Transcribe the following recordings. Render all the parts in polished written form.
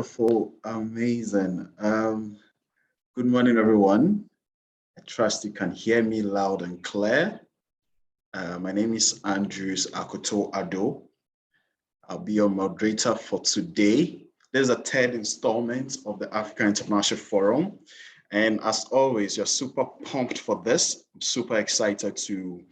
Wonderful, amazing. Good morning, everyone. I trust you can hear me loud and clear. My name is Andrews Akoto Ado. I'll be your moderator for today. There's a third installment of the African Entrepreneurship Forum. And as always, you're super pumped for this. I'm super excited to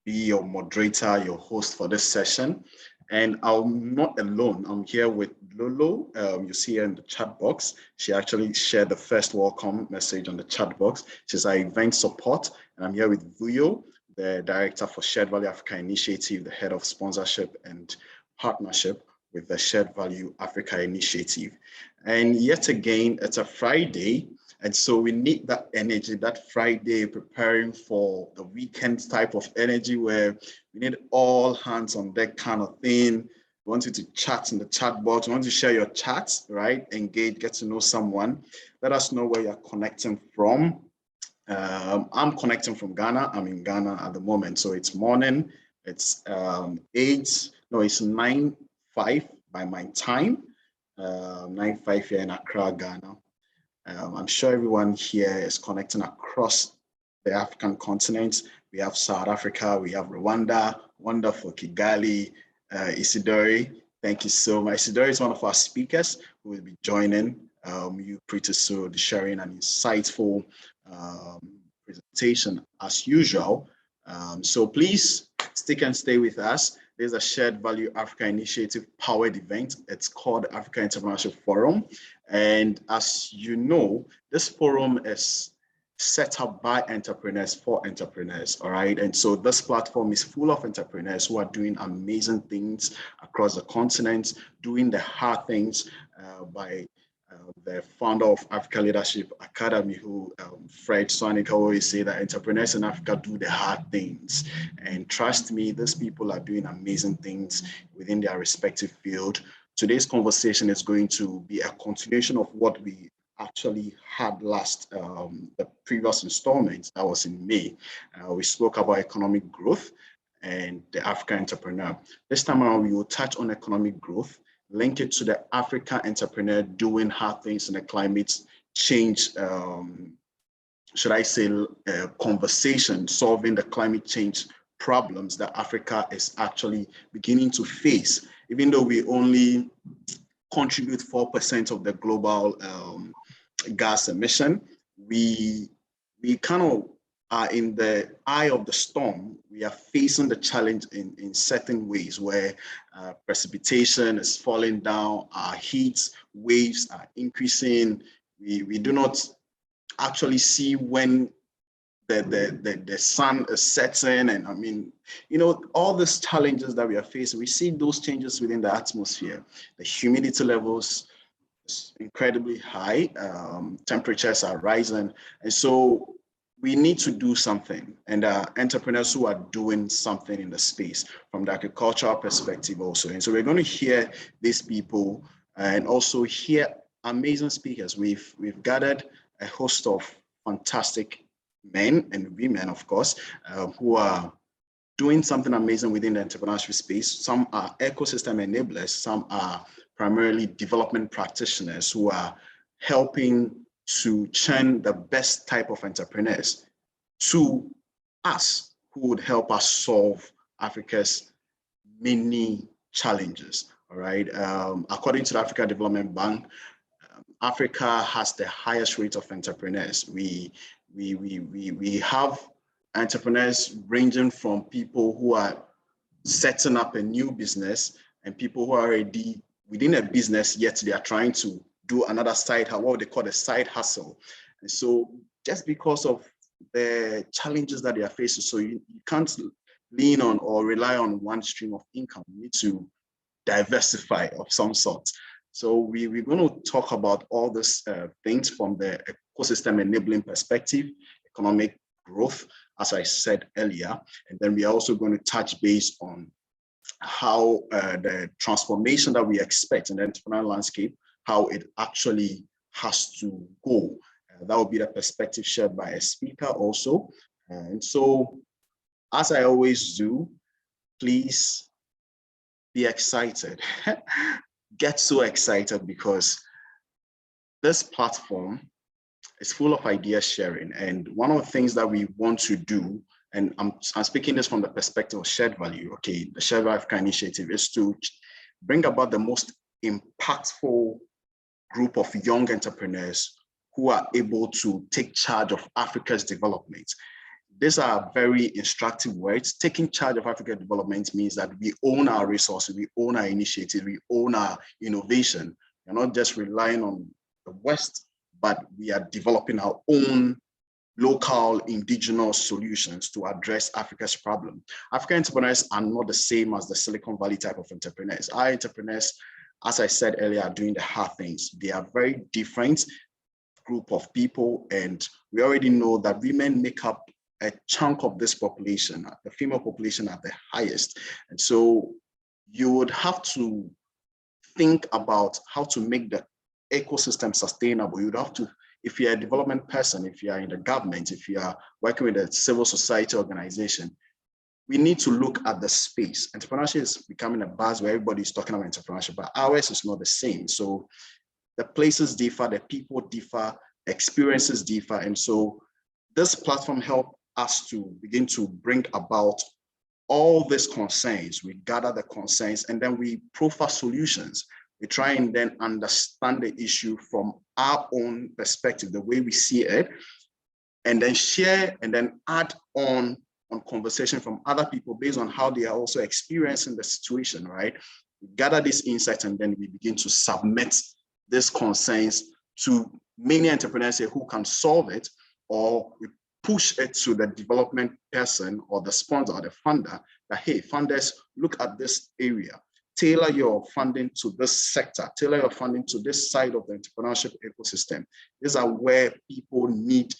be your moderator, your host for this session. And I'm not alone. I'm here with Lolo. You see her in the chat box. She actually shared the first welcome message on the chat box. She's our event support. And I'm here with Vuyo, the director for Shared Value Africa Initiative, the head of sponsorship and partnership with the Shared Value Africa Initiative. And yet again, it's a Friday. And so we need that energy, that Friday, preparing for the weekend type of energy where we need all hands on deck kind of thing. We want you to chat in the chat box. We want you to share your chats, right? Engage, get to know someone. Let us know where you're connecting from. I'm connecting from Ghana. I'm in Ghana at the moment. So it's morning. It's 9:05 by my time. 9:05 here in Accra, Ghana. I'm sure everyone here is connecting across the African continent. We have South Africa, we have Rwanda, wonderful Kigali, Isidori. Thank you so much. Isidori is one of our speakers who will be joining you pretty soon, sharing an insightful presentation as usual. So please stick and stay with us. There's a Shared Value Africa Initiative powered event. It's called African Entrepreneurship Forum. And as you know, this forum is set up by entrepreneurs for entrepreneurs, all right? And so this platform is full of entrepreneurs who are doing amazing things across the continent, doing the hard things by the founder of Africa Leadership Academy, who Fred Sonic always say that entrepreneurs in Africa do the hard things. And trust me, these people are doing amazing things within their respective field. Today's conversation is going to be a continuation of what we actually had last, the previous installment, that was in May. We spoke about economic growth and the African entrepreneur. This time around, we will touch on economic growth, link it to the African entrepreneur doing hard things in the climate change, should I say, conversation, solving the climate change problems that Africa is actually beginning to face. Even though we only contribute 4% of the global gas emission, we kind of are in the eye of the storm. We are facing the challenge in certain ways where precipitation is falling down, our heat waves are increasing. We do not actually see when the sun is setting, and I mean, you know, all these challenges that we are facing, we see those changes within the atmosphere. The humidity levels is incredibly high, temperatures are rising, and so we need to do something. And entrepreneurs who are doing something in the space from the agricultural perspective also. And so we're going to hear these people and also hear amazing speakers. We've gathered a host of fantastic men and women, of course, who are doing something amazing within the entrepreneurship space. Some are ecosystem enablers, some are primarily development practitioners who are helping to churn the best type of entrepreneurs to us, who would help us solve Africa's many challenges, all right? According to the African Development Bank, Africa has the highest rate of entrepreneurs. We have entrepreneurs ranging from people who are setting up a new business and people who are already within a business, yet they are trying to do another side, what they call a side hustle. And so just because of the challenges that they are facing, so you can't lean on or rely on one stream of income. You need to diversify of some sort. So we're going to talk about all these things from the ecosystem enabling perspective, economic growth, as I said earlier. And then we're also going to touch base on how the transformation that we expect in the entrepreneurial landscape, how it actually has to go. That will be the perspective shared by a speaker also. And so, as I always do, please be excited. get so excited because this platform is full of idea sharing. And one of the things that we want to do, and I'm speaking this from the perspective of shared value, okay, the Shared Value Africa initiative is to bring about the most impactful group of young entrepreneurs who are able to take charge of Africa's development. These are very instructive words. Taking charge of African development means that we own our resources, we own our initiative, we own our innovation. We're not just relying on the West, but we are developing our own local indigenous solutions to address Africa's problem. African entrepreneurs are not the same as the Silicon Valley type of entrepreneurs. Our entrepreneurs, as I said earlier, are doing the hard things. They are very different group of people, and we already know that women make up a chunk of this population, the female population at the highest. And so you would have to think about how to make the ecosystem sustainable. You'd have to, if you're a development person, if you are in the government, if you are working with a civil society organization, we need to look at the space. Entrepreneurship is becoming a buzz where everybody's talking about entrepreneurship, but ours is not the same. So the places differ, the people differ, experiences differ. And so this platform helps us to begin to bring about all these concerns. We gather the concerns and then we profile solutions. We try and then understand the issue from our own perspective, the way we see it, and then share and then add on conversation from other people based on how they are also experiencing the situation, right? We gather these insights and then we begin to submit these concerns to many entrepreneurs who can solve it, or we push it to the development person or the sponsor or the funder that, hey, funders, look at this area. Tailor your funding to this sector, tailor your funding to this side of the entrepreneurship ecosystem. These are where people need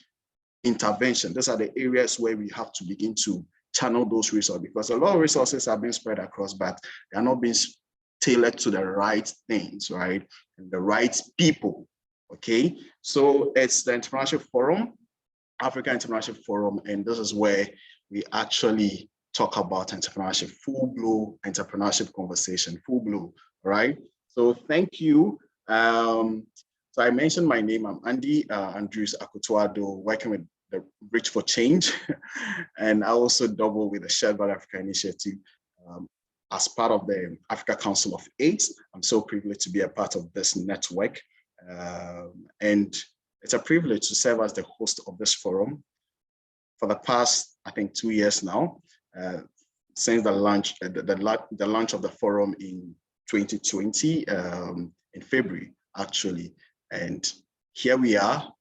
intervention. These are the areas where we have to begin to channel those resources, because a lot of resources are being spread across, but they are not being tailored to the right things, right? And the right people, okay? So it's the Entrepreneurship Forum, African Entrepreneurship Forum, and this is where we actually talk about entrepreneurship, full-blown entrepreneurship conversation, full-blown, right? So thank you. So I mentioned my name, I'm Andy Andrews Akutuado, working with the Reach for Change, and I also double with the Shared Value Africa initiative as part of the Africa Council of Eight. I'm so privileged to be a part of this network, and it's a privilege to serve as the host of this forum for the past, I think, 2 years now, since the launch of the forum in 2020, in February, actually. And here we are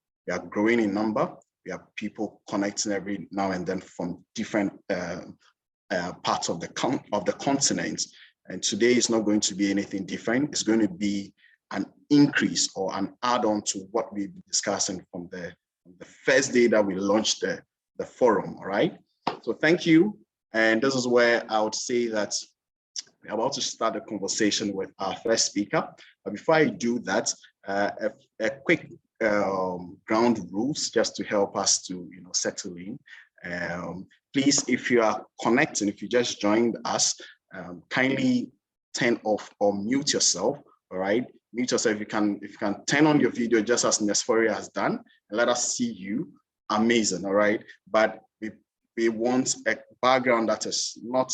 growing in number. We have people connecting every now and then from different parts of the continent. And today is not going to be anything different. It's going to be an increase or an add-on to what we've been discussing from the first day that we launched the forum, all right? So thank you. And this is where I would say that we're about to start a conversation with our first speaker. But before I do that, a quick ground rules just to help us to settle in. Please, if you are connecting, if you just joined us, kindly turn off or mute yourself. All right, mute yourself. If you can turn on your video just as Nesfori has done, and let us see you. Amazing. All right, but we want a background that is not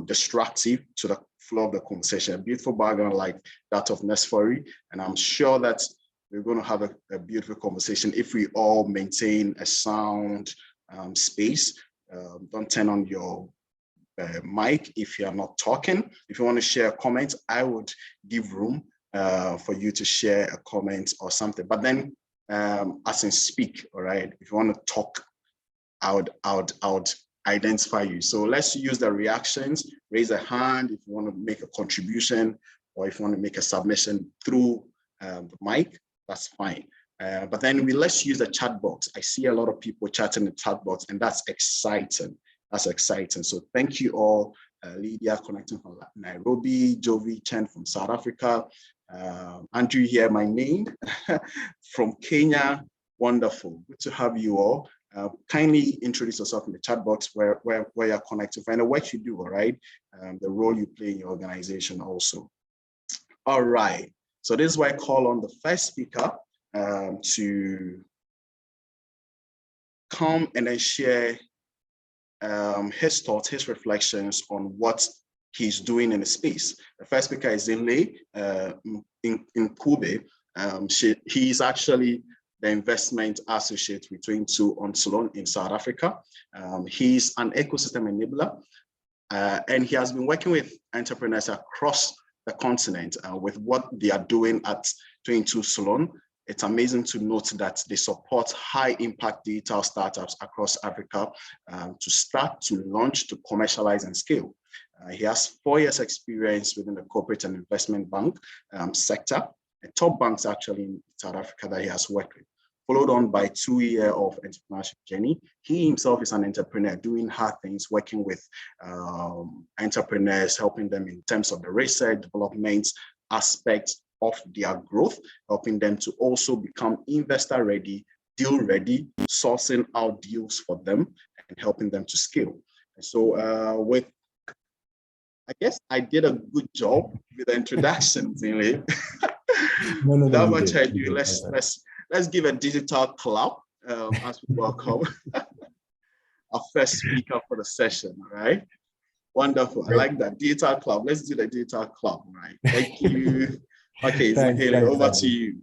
destructive to the flow of the conversation. A beautiful background like that of Nesfori, and I'm sure that we're going to have a beautiful conversation if we all maintain a sound space. Don't turn on your mic if you're not talking. If you want to share a comment, I would give room for you to share a comment or something. But then, as in speak, all right? If you want to talk, I would identify you. So let's use the reactions. Raise a hand if you want to make a contribution, or if you want to make a submission through the mic, that's fine. But then let's use the chat box. I see a lot of people chatting in the chat box, and that's exciting. That's exciting. So thank you all. Lydia connecting from Nairobi, Jovi Chen from South Africa, Andrew here, my name, from Kenya. Wonderful. Good to have you all. Kindly introduce yourself in the chat box where you're connected and the work you do, all right? The role you play in your organization also. All right. So this is why I call on the first speaker to come and then share his thoughts, his reflections on what he's doing in the space. The first speaker is Zinle in Kube. He's actually the investment associate with 22 on Salon in South Africa. He's an ecosystem enabler, and he has been working with entrepreneurs across the continent with what they are doing at 22 Salon. It's amazing to note that they support high impact digital startups across Africa to start, to launch, to commercialize and scale. He has 4 years experience within the corporate and investment bank sector, the top banks actually in South Africa that he has worked with, followed on by 2 years of entrepreneurship journey. He himself is an entrepreneur doing hard things, working with entrepreneurs, helping them in terms of the research, development aspects of their growth, helping them to also become investor ready, deal ready, sourcing out deals for them and helping them to scale. And so I guess I did a good job with the introduction, Zinle. Without much ado, let's give a digital clap as we welcome our first speaker for the session, right? Wonderful. I like that. Digital clap. Let's do the digital clap, right? Thank you. Okay, thanks, over to you.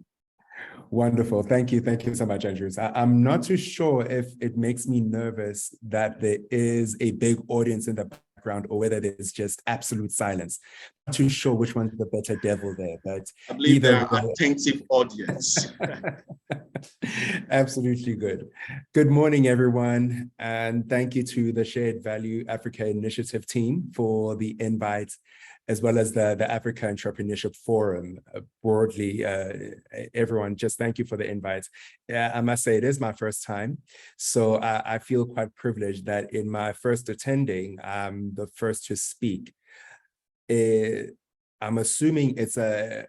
Wonderful. Thank you. Thank you so much, Andrews. I'm not too sure if it makes me nervous that there is a big audience in the background or whether there's just absolute silence. Not too sure which one's the better devil there, but I believe they're an attentive audience. Absolutely good. Good morning, everyone. And thank you to the Shared Value Africa Initiative team for the invite, as well as the African Entrepreneurship Forum broadly. Everyone, just thank you for the invite. I must say it is my first time, so I feel quite privileged that in my first attending, I'm the first to speak. I'm assuming it's a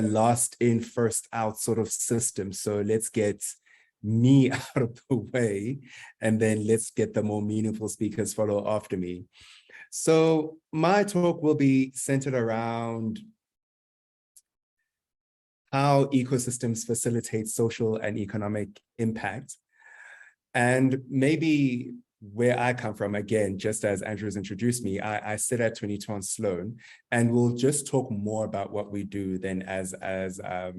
last in, first out sort of system. So let's get me out of the way, and then let's get the more meaningful speakers follow after me. So my talk will be centered around how ecosystems facilitate social and economic impact. And maybe where I come from, again, just as Andrew's introduced me, I sit at 22 on Sloan, and we'll just talk more about what we do then as I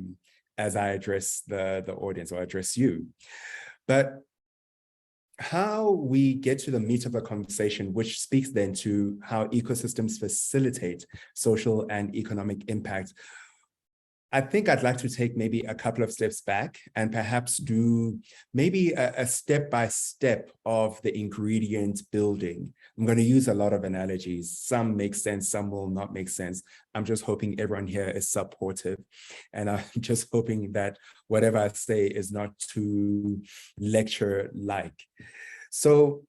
address the audience or address you. But how we get to the meat of the conversation, which speaks then to how ecosystems facilitate social and economic impact, I think I'd like to take maybe a couple of steps back and perhaps do maybe a step-by-step of the ingredient building. I'm going to use a lot of analogies. Some make sense, some will not make sense. I'm just hoping everyone here is supportive. And I'm just hoping that whatever I say is not too lecture-like. So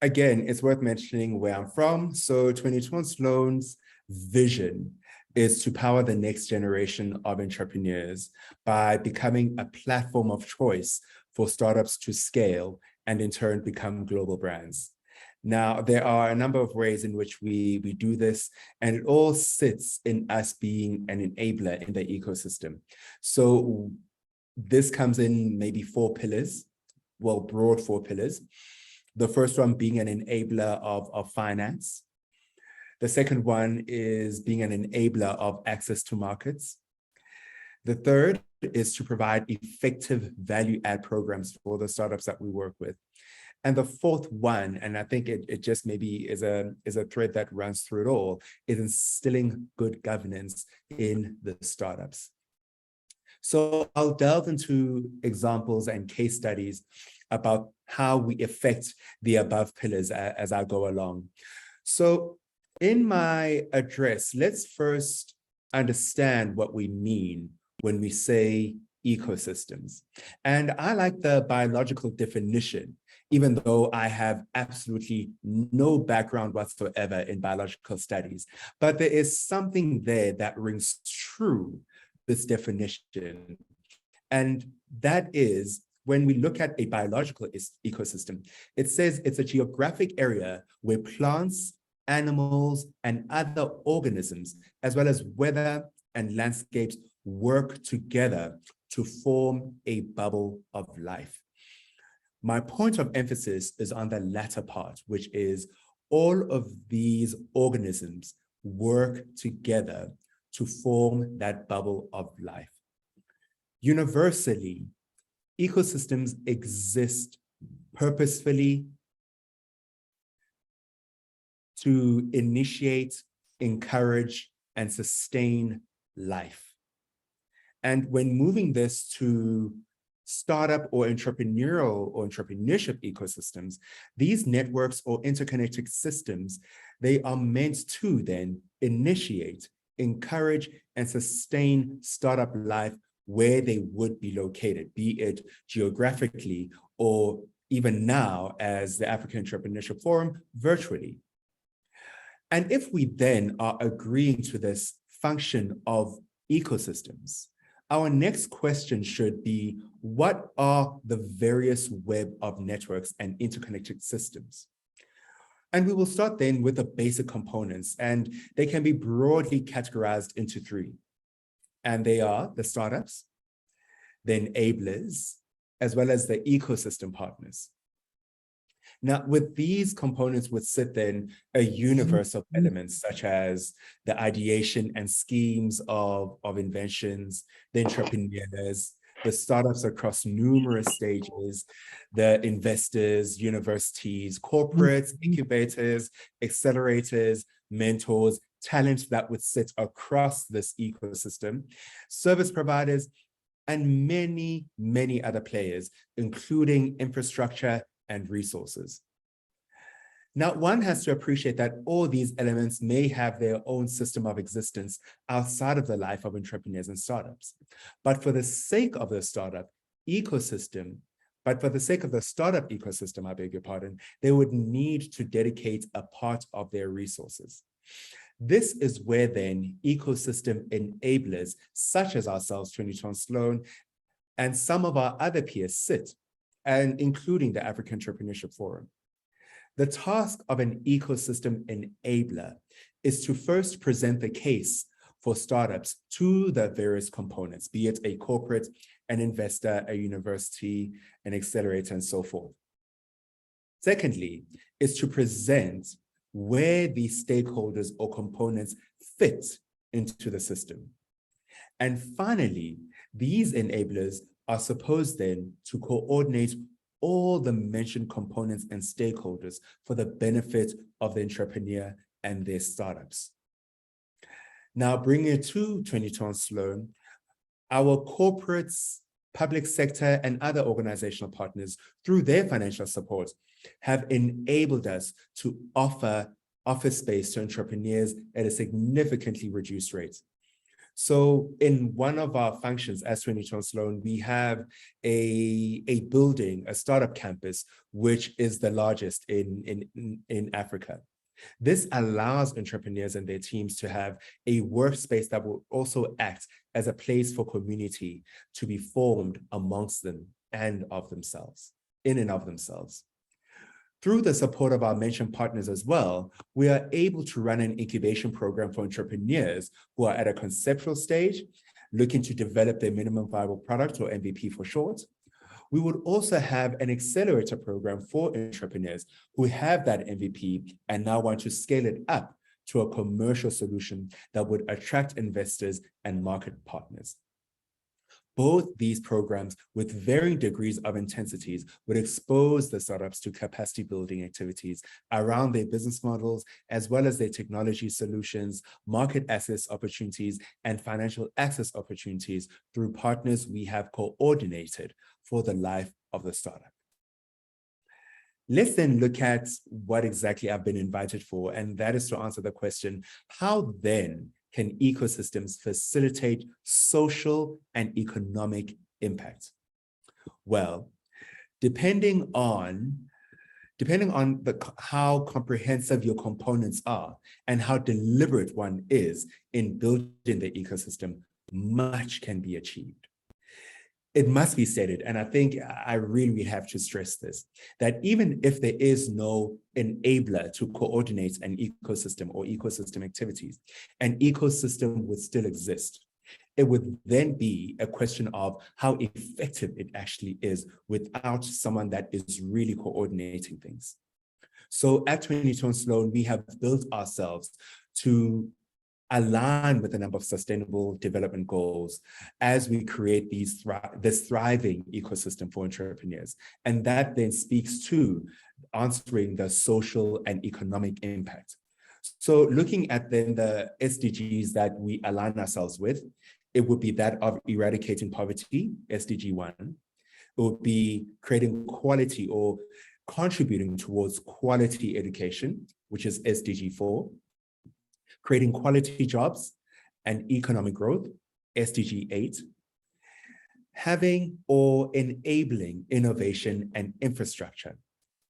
again, it's worth mentioning where I'm from. So 22 Sloan's vision is to power the next generation of entrepreneurs by becoming a platform of choice for startups to scale and in turn become global brands. Now, there are a number of ways in which we do this, and it all sits in us being an enabler in the ecosystem. So this comes in maybe 4 pillars, well, broad 4 pillars. The first one being an enabler of finance. The second one is being an enabler of access to markets. The third is to provide effective value add programs for the startups that we work with. And the fourth one, and I think it just maybe is a thread that runs through it all, is instilling good governance in the startups. So I'll delve into examples and case studies about how we affect the above pillars as I go along. So in my address, let's first understand what we mean when we say ecosystems. And I like the biological definition, even though I have absolutely no background whatsoever in biological studies. But there is something there that rings true, this definition. And that is, when we look at a biological ecosystem, it says it's a geographic area where plants, animals, and other organisms, as well as weather, and landscapes work together to form a bubble of life. My point of emphasis is on the latter part, which is all of these organisms work together to form that bubble of life. Universally, ecosystems exist purposefully to initiate, encourage, and sustain life. And when moving this to startup or entrepreneurial or entrepreneurship ecosystems, these networks or interconnected systems, they are meant to then initiate, encourage, and sustain startup life where they would be located, be it geographically or even now as the African Entrepreneurship Forum, virtually. And if we then are agreeing to this function of ecosystems, our next question should be, what are the various web of networks and interconnected systems? And we will start then with the basic components, and they can be broadly categorized into three. And they are the startups, the enablers, as well as the ecosystem partners. Now, with these components would sit then a universe of elements such as the ideation and schemes of inventions, the entrepreneurs, the startups across numerous stages, the investors, universities, corporates, incubators, accelerators, mentors, talents that would sit across this ecosystem, service providers, and many, many other players, including infrastructure and resources. Now, one has to appreciate that all these elements may have their own system of existence outside of the life of entrepreneurs and startups. But for the sake of the startup ecosystem, I beg your pardon, they would need to dedicate a part of their resources. This is where then ecosystem enablers, such as ourselves, Trinity Sloan, and some of our other peers sit, and including the African Entrepreneurship Forum. The task of an ecosystem enabler is to first present the case for startups to the various components, be it a corporate, an investor, a university, an accelerator, and so forth. Secondly, is to present where these stakeholders or components fit into the system. And finally, these enablers are supposed then to coordinate all the mentioned components and stakeholders for the benefit of the entrepreneur and their startups. Now, bringing it to 2020 Sloan, our corporates, public sector, and other organizational partners, through their financial support, have enabled us to offer office space to entrepreneurs at a significantly reduced rate. So in one of our functions as 2020 Sloan, we have a building, a startup campus, which is the largest in Africa. This allows entrepreneurs and their teams to have a workspace that will also act as a place for community to be formed amongst them and of themselves, in and of themselves. Through the support of our mentioned partners as well, we are able to run an incubation program for entrepreneurs who are at a conceptual stage, looking to develop their minimum viable product, or MVP for short. We would also have an accelerator program for entrepreneurs who have that MVP and now want to scale it up to a commercial solution that would attract investors and market partners. Both these programs, with varying degrees of intensities, would expose the startups to capacity building activities around their business models, as well as their technology solutions, market access opportunities, and financial access opportunities through partners we have coordinated for the life of the startup. Let's then look at what exactly I've been invited for, and that is to answer the question, how then can ecosystems facilitate social and economic impact? Well, depending on how comprehensive your components are and how deliberate one is in building the ecosystem, much can be achieved. It must be stated, and I think I really have to stress this, that even if there is no enabler to coordinate an ecosystem or ecosystem activities, an ecosystem would still exist. It would then be a question of how effective it actually is without someone that is really coordinating things. So at 22 Sloan, we have built ourselves to align with a number of sustainable development goals as we create this thriving ecosystem for entrepreneurs. And that then speaks to answering the social and economic impact. So looking at then the SDGs that we align ourselves with, it would be that of eradicating poverty, SDG 1. It would be creating quality or contributing towards quality education, which is SDG 4. Creating quality jobs and economic growth, SDG 8. Having or enabling innovation and infrastructure,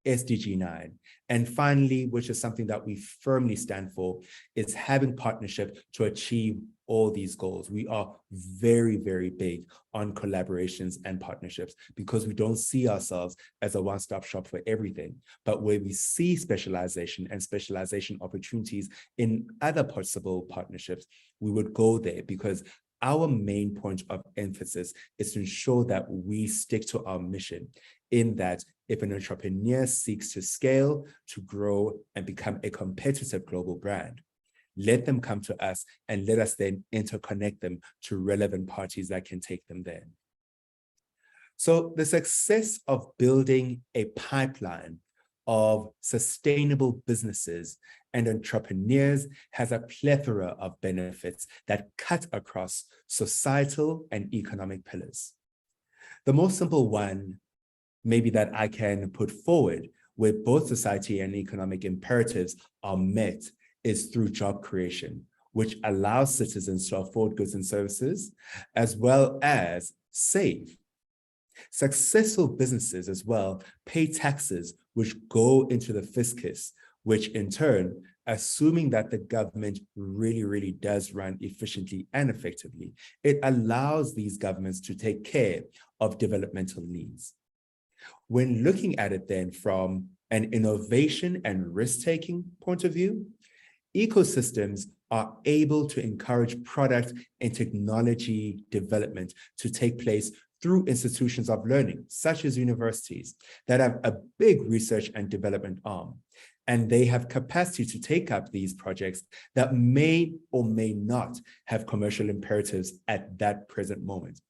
SDG 9. And finally, which is something that we firmly stand for, is having partnership to achieve all these goals. We are very, very big on collaborations and partnerships because we don't see ourselves as a one-stop shop for everything, but where we see specialization and specialization opportunities in other possible partnerships, we would go there because our main point of emphasis is to ensure that we stick to our mission, in that if an entrepreneur seeks to scale, to grow, and become a competitive global brand, let them come to us and let us then interconnect them to relevant parties that can take them there. So the success of building a pipeline of sustainable businesses and entrepreneurs has a plethora of benefits that cut across societal and economic pillars. The most simple one, maybe that I can put forward, where both society and economic imperatives are met, is through job creation, which allows citizens to afford goods and services, as well as save. Successful businesses as well pay taxes which go into the fiscus, which in turn, assuming that the government really does run efficiently and effectively, it allows these governments to take care of developmental needs. When looking at it then from an innovation and risk-taking point of view, ecosystems are able to encourage product and technology development to take place through institutions of learning, such as universities, that have a big research and development arm. And they have capacity to take up these projects that may or may not have commercial imperatives at that present moment.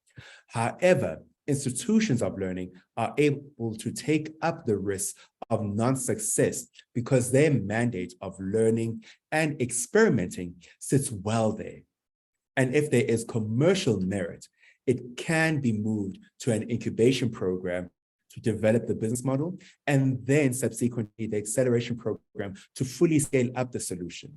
However, institutions of learning are able to take up the risk of non-success because their mandate of learning and experimenting sits well there. And if there is commercial merit, it can be moved to an incubation program to develop the business model, and then subsequently the acceleration program to fully scale up the solution.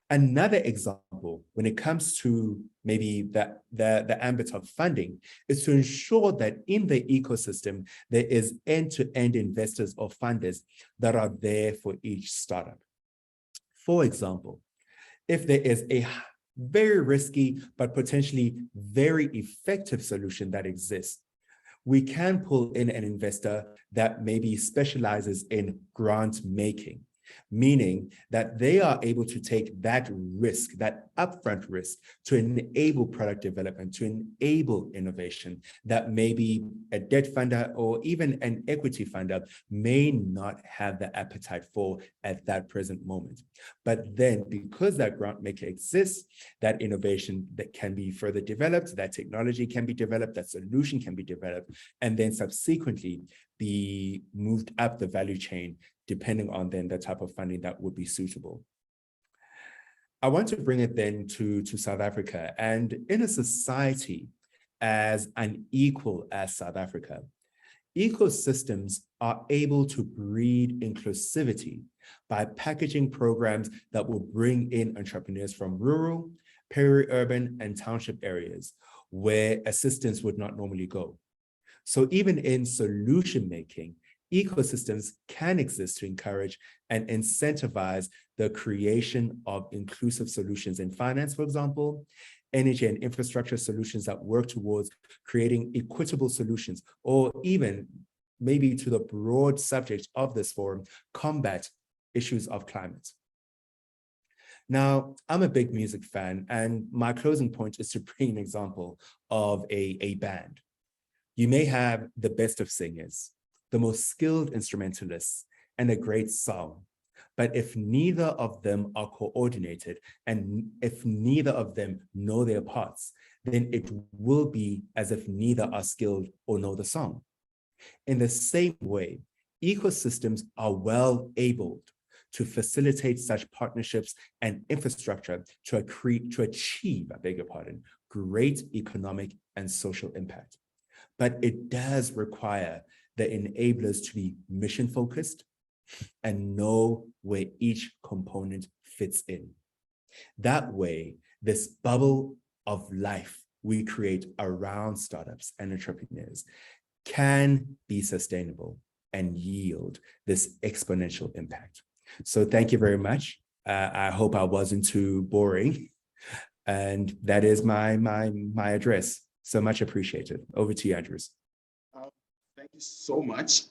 Another example, when it comes to maybe the ambit of funding, is to ensure that in the ecosystem, there is end-to-end investors or funders that are there for each startup. For example, if there is a very risky, but potentially very effective solution that exists, we can pull in an investor that maybe specializes in grant making, meaning that they are able to take that risk, that upfront risk, to enable product development, to enable innovation that maybe a debt funder or even an equity funder may not have the appetite for at that present moment. But then because that grant maker exists, that innovation that can be further developed, that technology can be developed, that solution can be developed, and then subsequently be moved up the value chain depending on then the type of funding that would be suitable. I want to bring it then to South Africa, and in a society as unequal as South Africa, ecosystems are able to breed inclusivity by packaging programs that will bring in entrepreneurs from rural, peri-urban, and township areas where assistance would not normally go. So even in solution making, ecosystems can exist to encourage and incentivize the creation of inclusive solutions in finance, for example, energy and infrastructure solutions that work towards creating equitable solutions, or even maybe to the broad subject of this forum, combat issues of climate. Now, I'm a big music fan, and my closing point is to bring an example of a band. You may have the best of singers, the most skilled instrumentalists, and a great song. But if neither of them are coordinated, and if neither of them know their parts, then it will be as if neither are skilled or know the song. In the same way, ecosystems are well able to facilitate such partnerships and infrastructure to achieve, great economic and social impact. But it does require the enablers to be mission-focused and know where each component fits in. That way, this bubble of life we create around startups and entrepreneurs can be sustainable and yield this exponential impact. So thank you very much. I hope I wasn't too boring. And that is my address. So much appreciated. Over to you, Andrews. Thank you so much,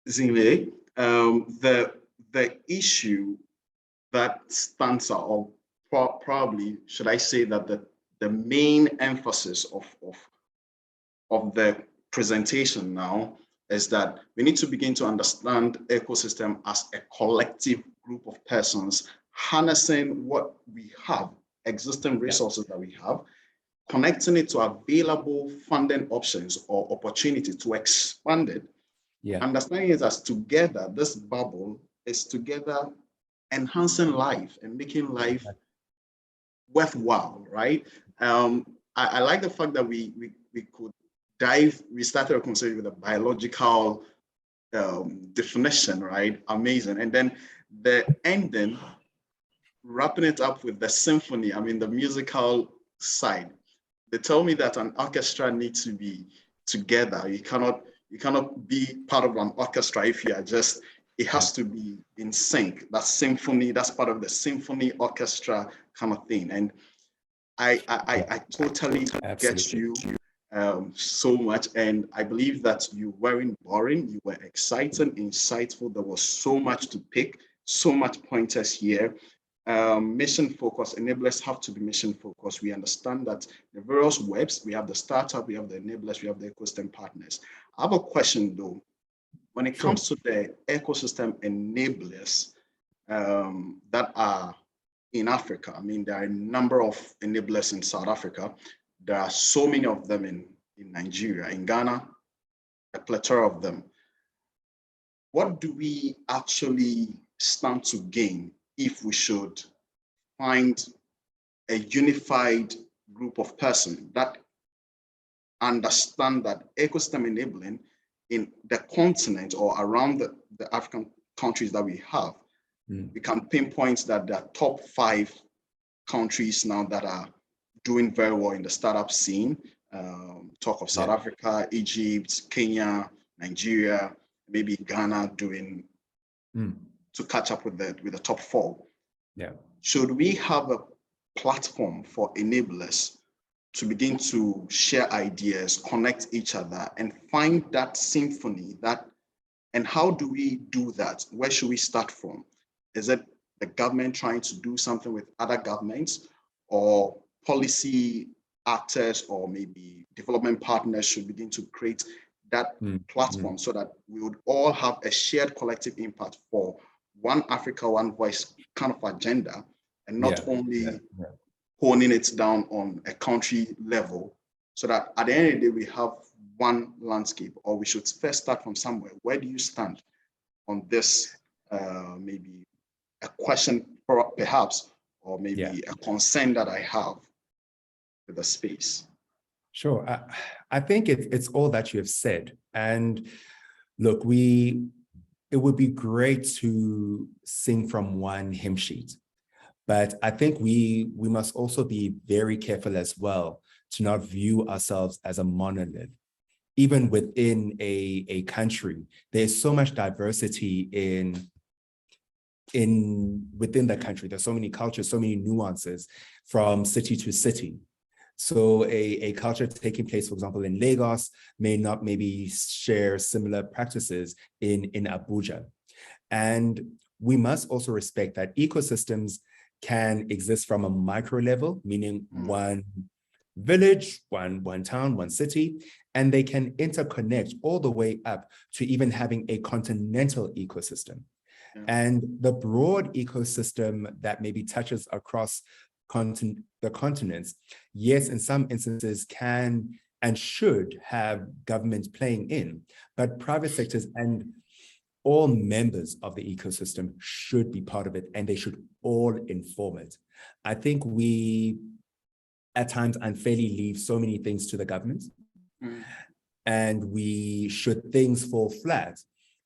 Zingwe. The issue that stands out, or probably should I say that the main emphasis of the presentation now is that we need to begin to understand ecosystem as a collective group of persons harnessing what we have, existing resources that we have, connecting it to available funding options or opportunity to expand it. Understanding it as together, this bubble is together enhancing life and making life worthwhile, right? I like the fact that we could we started a conversation with a biological definition, right? Amazing. And then the ending, wrapping it up with the symphony, the musical side. They tell me that an orchestra needs to be together. You cannot be part of an orchestra if you are just, it has to be in sync. That symphony, that's part of the symphony orchestra kind of thing. And I totally get you so much. And I believe that you weren't boring. You were exciting, insightful. There was so much to pick, so much pointers here. Mission focused, enablers have to be mission focused. We understand that the various webs, we have the startup, we have the enablers, we have the ecosystem partners. I have a question though. When it comes to the ecosystem enablers that are in Africa, there are a number of enablers in South Africa. There are so many of them in Nigeria, in Ghana, a plethora of them. What do we actually stand to gain if we should find a unified group of persons that understand that ecosystem enabling in the continent or around the African countries that we have? We can pinpoint that there are top 5 countries now that are doing very well in the startup scene. Talk of South Africa, Egypt, Kenya, Nigeria, maybe Ghana doing to catch up with the top 4. Should we have a platform for enablers to begin to share ideas, connect each other, and find that symphony, and how do we do that? Where should we start from? Is it the government trying to do something with other governments, or policy actors, or maybe development partners should begin to create that platform so that we would all have a shared collective impact for one Africa, one voice kind of agenda, and not only honing it down on a country level, so that at the end of the day, we have one landscape? Or we should first start from somewhere. Where do you stand on this? Maybe a question perhaps, or maybe a concern that I have with the space. Sure. I think it's all that you have said. And look, it would be great to sing from one hymn sheet, but I think we must also be very careful as well to not view ourselves as a monolith. Even within a country, there's so much diversity within the country. There's so many cultures, so many nuances from city to city. So a culture taking place, for example, in Lagos may not maybe share similar practices in Abuja. And we must also respect that ecosystems can exist from a micro level, meaning one village, one town, one city, and they can interconnect all the way up to even having a continental ecosystem. Yeah. And the broad ecosystem that maybe touches across the continents, yes, in some instances can and should have government playing in, but private sectors and all members of the ecosystem should be part of it, and they should all inform it. I think we, at times, unfairly leave so many things to the government, and should things fall flat,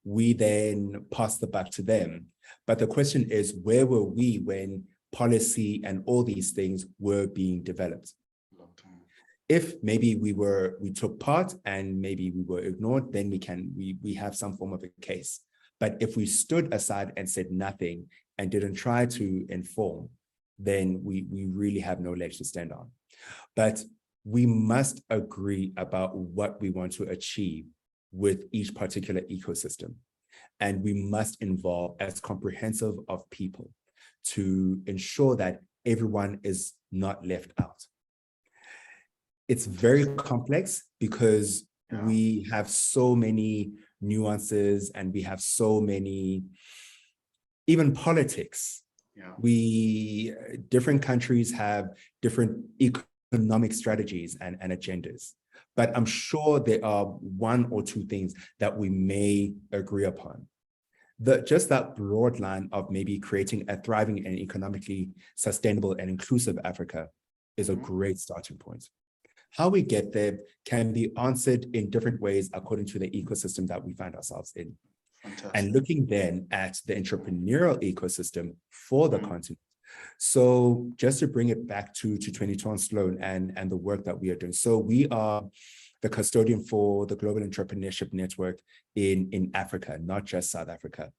we then pass the buck to them. But the question is, where were we when policy and all these things were being developed? If maybe we took part and maybe we were ignored, then we have some form of a case. But if we stood aside and said nothing and didn't try to inform, then we really have no leg to stand on. But we must agree about what we want to achieve with each particular ecosystem. And we must involve as comprehensive of people to ensure that everyone is not left out. It's very complex because we have so many nuances and we have so many, even politics. Different countries have different economic strategies and agendas. But I'm sure there are one or two things that we may agree upon. Just that broad line of maybe creating a thriving and economically sustainable and inclusive Africa is a great starting point. How we get there can be answered in different ways according to the ecosystem that we find ourselves in. Fantastic. And looking then at the entrepreneurial ecosystem for the continent. So just to bring it back to 22 Sloan and the work that we are doing. So we are the custodian for the Global Entrepreneurship Network in Africa, not just South Africa.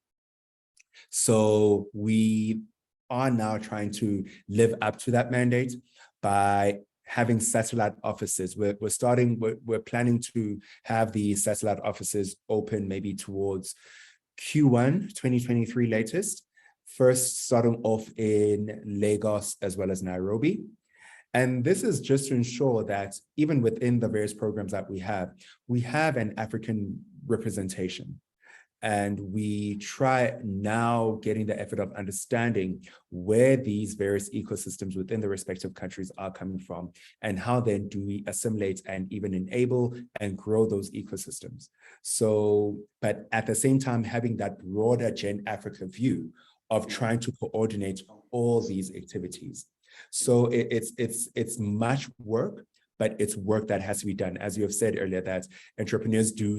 So we are now trying to live up to that mandate by having satellite offices. We're planning to have the satellite offices open maybe towards Q1 2023 latest. First, starting off in Lagos as well as Nairobi. And this is just to ensure that even within the various programs that we have an African representation. And we try now getting the effort of understanding where these various ecosystems within the respective countries are coming from, and how then do we assimilate and even enable and grow those ecosystems. So, but at the same time, having that broader Gen Africa view of trying to coordinate all these activities. So it's much work, but it's work that has to be done. As you have said earlier, that entrepreneurs do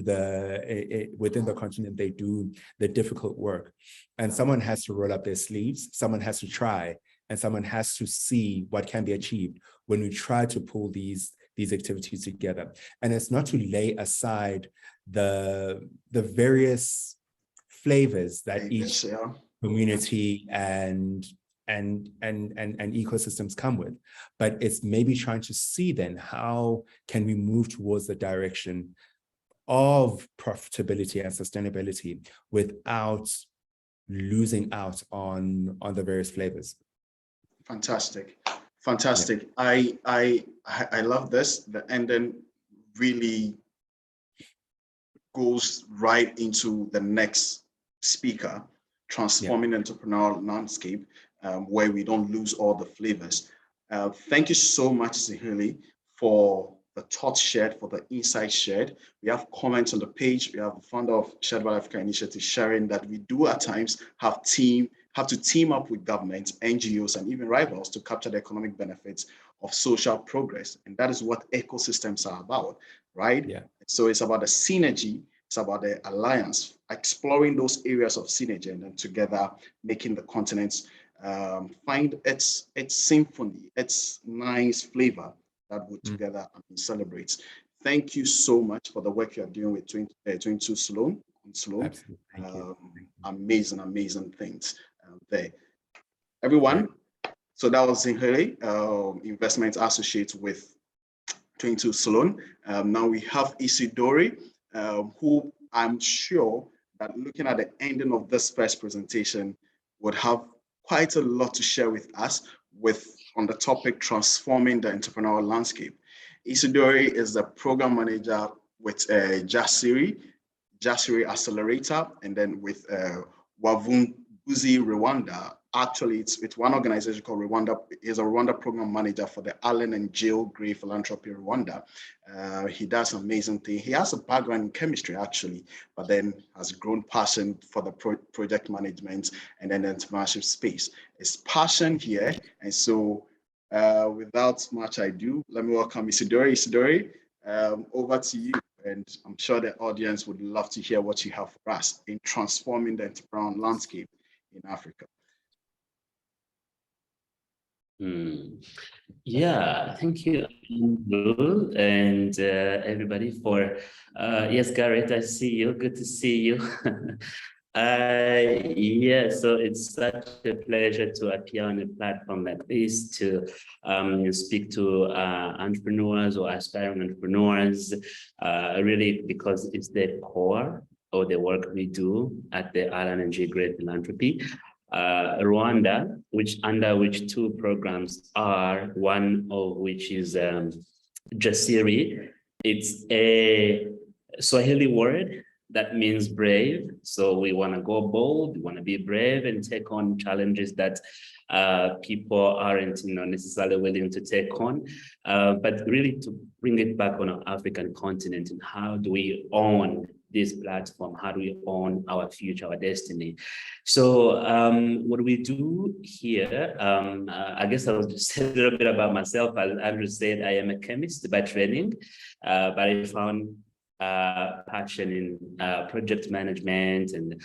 within the continent, they do the difficult work. And someone has to roll up their sleeves, someone has to try, and someone has to see what can be achieved when we try to pull these activities together. And it's not to lay aside the various flavors that each community and ecosystems come with, but it's maybe trying to see then how can we move towards the direction of profitability and sustainability without losing out on the various flavors. Fantastic. I love this. The ending really goes right into the next speaker, transforming entrepreneurial landscape, where we don't lose all the flavors. Thank you so much, Zihili, for the thoughts shared, for the insights shared. We have comments on the page. We have the founder of Shared Value Africa Initiative sharing that we do at times have to team up with governments, NGOs, and even rivals to capture the economic benefits of social progress. And that is what ecosystems are about, right? Yeah. So it's about the synergy. It's about the alliance, exploring those areas of synergy, and then together making the continents find its symphony, its nice flavor that would together celebrate. Thank you so much for the work you're doing with 22 Sloan. Absolutely. Thank you. Amazing things there. Everyone, so that was Zihili, investment associate with 22 Sloan. Now we have Isidori, who I'm sure that looking at the ending of this first presentation would have quite a lot to share with us on the topic transforming the entrepreneurial landscape. Isidori is the program manager with Jasiri Accelerator, and then with Wavumbuzi Rwanda. Actually, it's one organization called Rwanda. He's a Rwanda program manager for the Allen and Jill Gray Philanthropy Rwanda. He does amazing things. He has a background in chemistry, actually, but then has grown passion for the project management and then the entrepreneurship space. His passion here. And so without much ado, let me welcome Isidori. Isidori, over to you. And I'm sure the audience would love to hear what you have for us in transforming the entrepreneurial landscape in Africa. Yeah, thank you, Andrew, and everybody for, yes, Garrett, I see you, good to see you. Yeah, so it's such a pleasure to appear on a platform like this to speak to entrepreneurs or aspiring entrepreneurs, really because it's the core of the work we do at the Allen and J. Gray Philanthropy. Rwanda, under which two programs are, one of which is Jasiri. It's a Swahili word that means brave. So we want to go bold, we want to be brave and take on challenges that people aren't necessarily willing to take on, but really to bring it back on our African continent. And how do we own this platform? How do we own our future, our destiny? So what we do here, I guess I'll just say a little bit about myself. As Andrew said, I am a chemist by training, but I found passion in project management and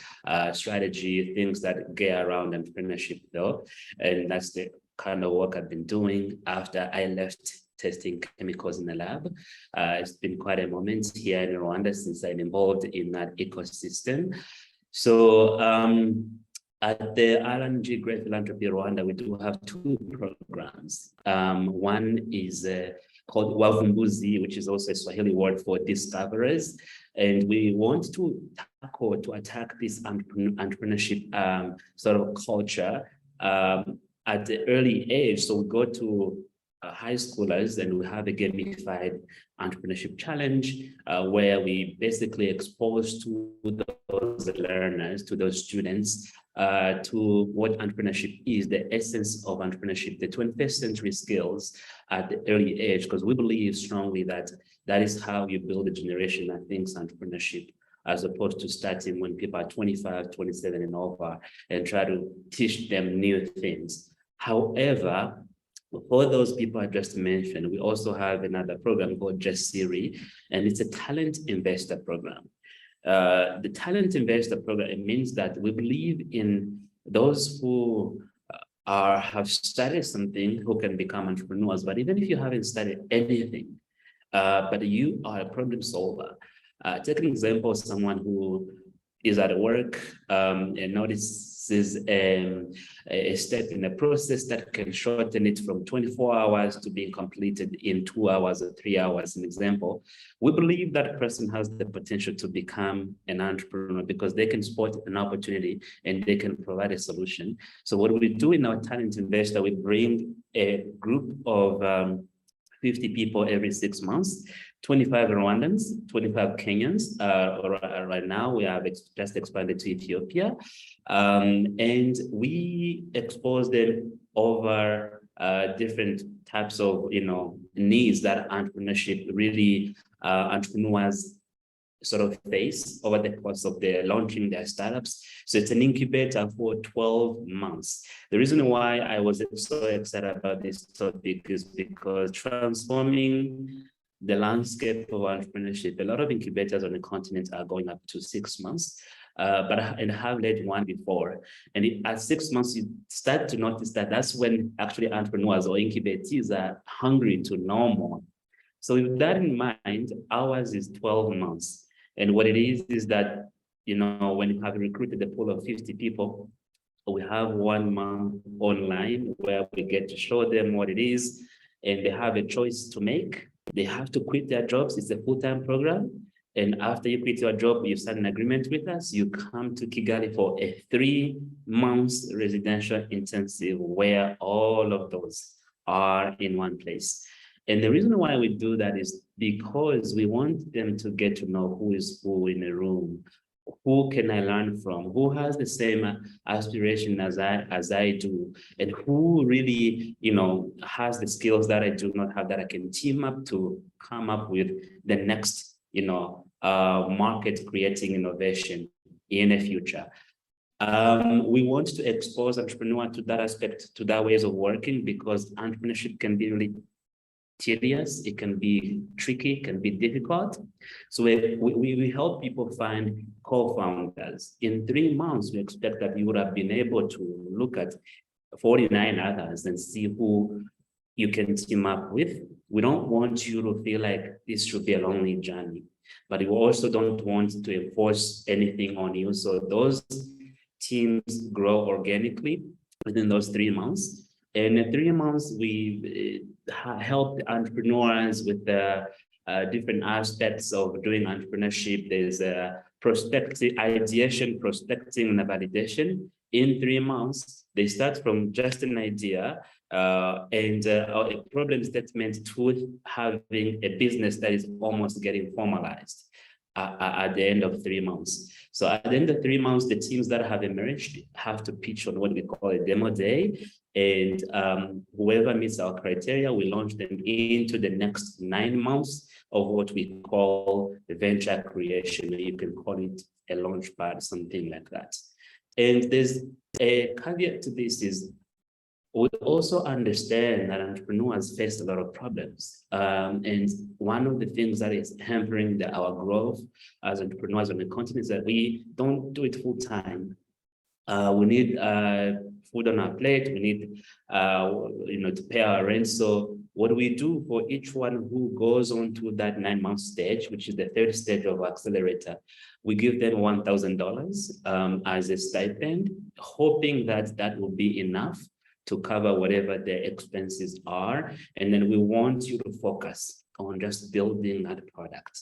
strategy, things that get around entrepreneurship though. And that's the kind of work I've been doing after I left testing chemicals in the lab. It's been quite a moment here in Rwanda since I'm involved in that ecosystem. So at the Allen G. Gray Philanthropy Rwanda, we do have two programs. One is called Wavumbuzi, which is also a Swahili word for discoverers. And we want to attack this entrepreneurship sort of culture at the early age. So we go to high schoolers and we have a gamified entrepreneurship challenge where we basically expose to those learners, to those students, to what entrepreneurship is, the essence of entrepreneurship, the 21st century skills at the early age, because we believe strongly that that is how you build a generation that thinks entrepreneurship, as opposed to starting when people are 25, 27 and over and try to teach them new things. However, for those people I just mentioned, we also have another program called Jasiri, and it's a talent investor program. The talent investor program, it means that we believe in those who have studied something who can become entrepreneurs. But even if you haven't studied anything, but you are a problem solver, take an example of someone who is at work and notices a step in the process that can shorten it from 24 hours to being completed in 2 hours or 3 hours, an example. We believe that person has the potential to become an entrepreneur because they can spot an opportunity and they can provide a solution. So what we do in our talent investor, we bring a group of 50 people every 6 months, 25 Rwandans, 25 Kenyans. Right now, we have just expanded to Ethiopia. And we expose them over different types of, needs that entrepreneurship really, entrepreneurs sort of face over the course of their launching their startups. So it's an incubator for 12 months. The reason why I was so excited about this topic is because transforming the landscape of entrepreneurship, a lot of incubators on the continent are going up to 6 months. But I have led one before. And at 6 months, you start to notice that that's when actually entrepreneurs or incubatees are hungry to know more. So with that in mind, ours is 12 months. And what it is that, when you have recruited a pool of 50 people, we have 1 month online where we get to show them what it is, and they have a choice to make. They have to quit their jobs. It's a full-time program. And after you quit your job, you sign an agreement with us, you come to Kigali for a 3-month residential intensive where all of those are in one place. And the reason why we do that is because we want them to get to know who is who in a room. Who can I learn from? Who has the same aspiration as I do? And who really, has the skills that I do not have, that I can team up to come up with the next, market creating innovation in the future. We want to expose entrepreneurs to that aspect, to that ways of working, because entrepreneurship can be really tedious, it can be tricky, it can be difficult. So we help people find co-founders. In 3 months, we expect that you would have been able to look at 49 others and see who you can team up with. We don't want you to feel like this should be a lonely journey, but we also don't want to enforce anything on you. So those teams grow organically within those 3 months. And in 3 months, we help entrepreneurs with the different aspects of doing entrepreneurship. There's a prospecting, ideation, prospecting, and validation. In 3 months, they start from just an idea and a problem statement to having a business that is almost getting formalized at the end of 3 months. So at the end of 3 months, the teams that have emerged have to pitch on what we call a demo day. And whoever meets our criteria, we launch them into the next 9 months of what we call venture creation. You can call it a launch pad, something like that. And there's a caveat to this is we also understand that entrepreneurs face a lot of problems. And one of the things that is hampering our growth as entrepreneurs on the continent is that we don't do it full time. We need food on our plate. We need, to pay our rent. So what we do for each one who goes on to that 9-month stage, which is the third stage of accelerator, we give them $1,000 as a stipend, hoping that that will be enough to cover whatever their expenses are. And then we want you to focus on just building that product.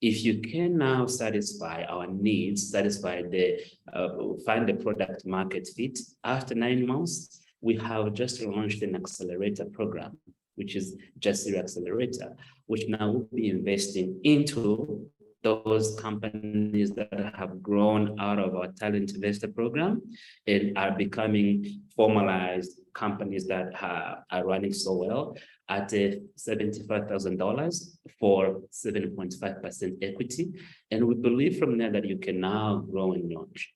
If you can now satisfy our needs, find the product market fit, after 9 months, we have just launched an accelerator program, which is Just Zero Accelerator, which now will be investing into those companies that have grown out of our talent investor program and are becoming formalized companies that are running so well at $75,000 for 7.5% equity. And we believe from there that you can now grow and launch.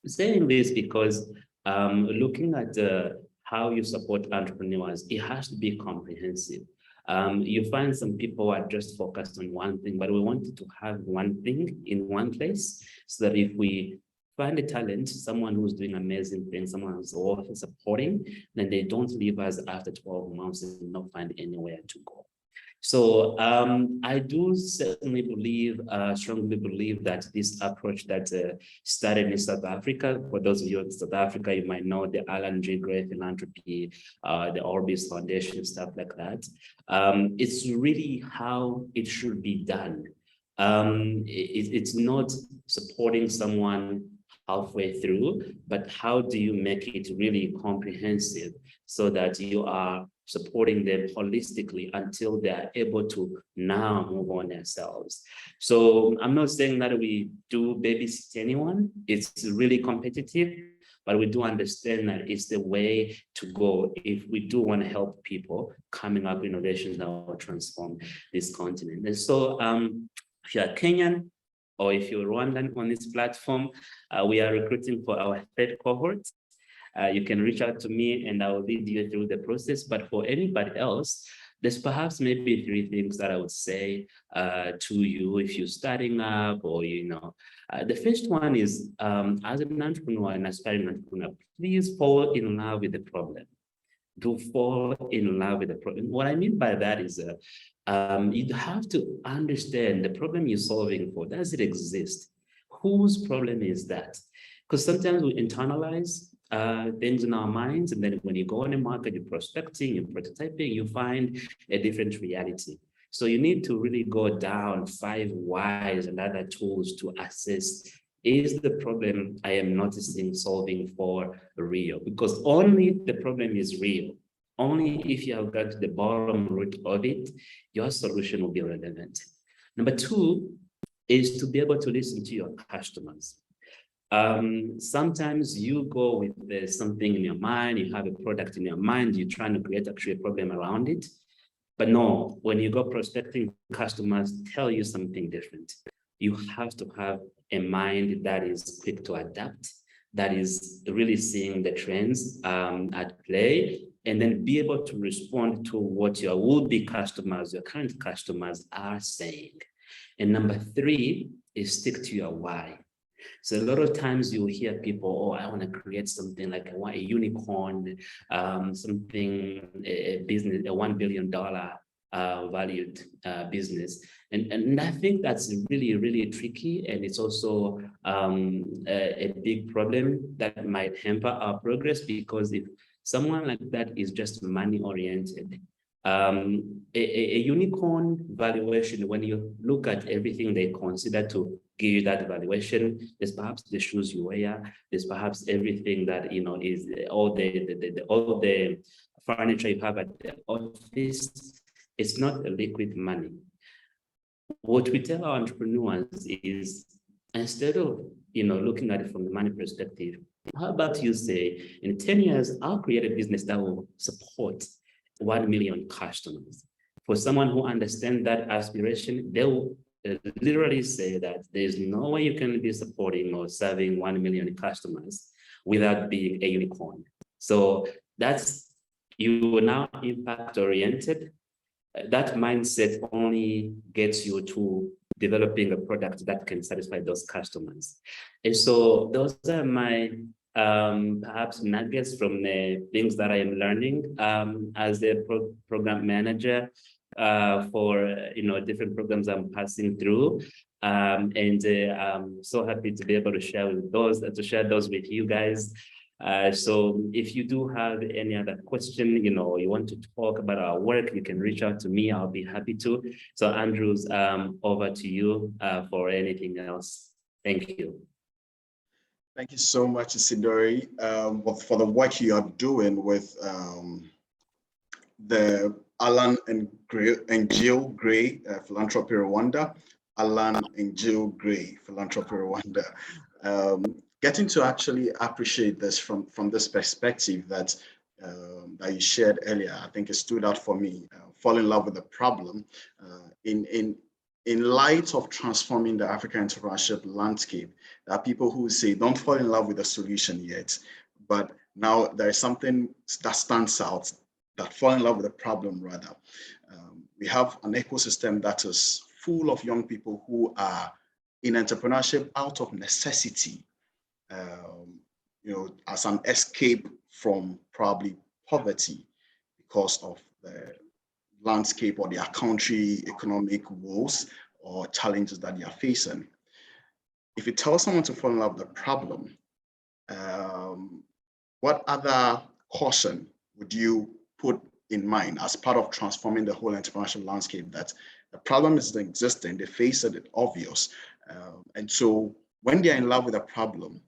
Saying this because looking at how you support entrepreneurs, it has to be comprehensive. You find some people are just focused on one thing, but we wanted to have one thing in one place so that if we find a talent, someone who's doing amazing things, someone who's worth supporting, then they don't leave us after 12 months and not find anywhere to go. So I do certainly strongly believe that this approach that started in South Africa, for those of you in South Africa, you might know the Alan G. Gray Philanthropy, the Orbis Foundation, stuff like that. It's really how it should be done. It's not supporting someone halfway through, but how do you make it really comprehensive so that you are supporting them holistically until they are able to now move on themselves. So I'm not saying that we do babysit anyone. It's really competitive, but we do understand that it's the way to go if we do want to help people coming up with innovations that will transform this continent. And so if you're Kenyan or if you're Rwandan on this platform, we are recruiting for our third cohort. You can reach out to me and I will lead you through the process. But for anybody else, there's perhaps maybe 3 things that I would say to you if you're starting up or, the first one is as an entrepreneur, an aspiring entrepreneur, please fall in love with the problem. Do fall in love with the problem. What I mean by that is you have to understand the problem you're solving for. Does it exist? Whose problem is that? Because sometimes we internalize things in our minds, and then when you go on the market, you're prospecting, you're prototyping, you find a different reality. So you need to really go down 5 whys and other tools to assess, is the problem I am noticing solving for real? Because only the problem is real. Only if you have got to the bottom root of it, your solution will be relevant. Number 2 is to be able to listen to your customers. Sometimes you go with something in your mind, you have a product in your mind, you're trying to create actually a problem around it. But no, when you go prospecting, customers tell you something different. You have to have a mind that is quick to adapt, that is really seeing the trends at play, and then be able to respond to what your would-be customers, your current customers are saying. And number 3 is stick to your why. So a lot of times you hear people, oh, I want to create something like I want a unicorn, something, a business, a $1 billion valued business. And I think that's really, really tricky. And it's also a big problem that might hamper our progress, because if someone like that is just money oriented, a unicorn valuation, when you look at everything they consider to give you that valuation, there's perhaps the shoes you wear, there's perhaps everything that, you know, is all the furniture you have at the office. It's not a liquid money. What we tell our entrepreneurs is, instead of, you know, looking at it from the money perspective, how about you say, in 10 years, I'll create a business that will support 1 million customers. For someone who understands that aspiration, they will literally say that there's no way you can be supporting or serving 1 million customers without being a unicorn. So that's, you are now impact oriented. That mindset only gets you to developing a product that can satisfy those customers. And so those are my perhaps nuggets from the things that I am learning as a program manager for, you know, different programs I'm passing through. And I'm so happy to be able to share those with you guys. So if you do have any other question, you know, you want to talk about our work, you can reach out to me. I'll be happy to. So Andrews, over to you for anything else. Thank you. Thank you so much, Isidori, for the work you are doing with the Alan and Jill Gray Philanthropy Rwanda. Alan and Jill Gray Philanthropy Rwanda. Getting to actually appreciate this from this perspective that you shared earlier, I think it stood out for me. Fall in love with the problem in light of transforming the African entrepreneurship landscape. There are people who say, don't fall in love with the solution yet, but now there is something that stands out, that fall in love with the problem rather. We have an ecosystem that is full of young people who are in entrepreneurship out of necessity, you know, as an escape from probably poverty because of the landscape or their country economic woes or challenges that they are facing. If you tell someone to fall in love with the problem, what other caution would you put in mind as part of transforming the whole entrepreneurship landscape? That the problem is existing, they face it, it's obvious. And so when they're in love with a problem,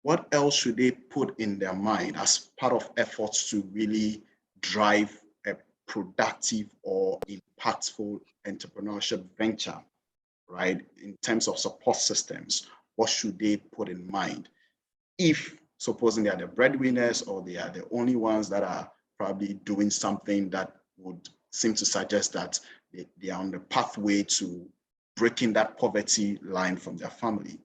what else should they put in their mind as part of efforts to really drive a productive or impactful entrepreneurship venture, right? In terms of support systems, what should they put in mind? If supposing they are the breadwinners or they are the only ones that are probably doing something that would seem to suggest that they are on the pathway to breaking that poverty line from their family.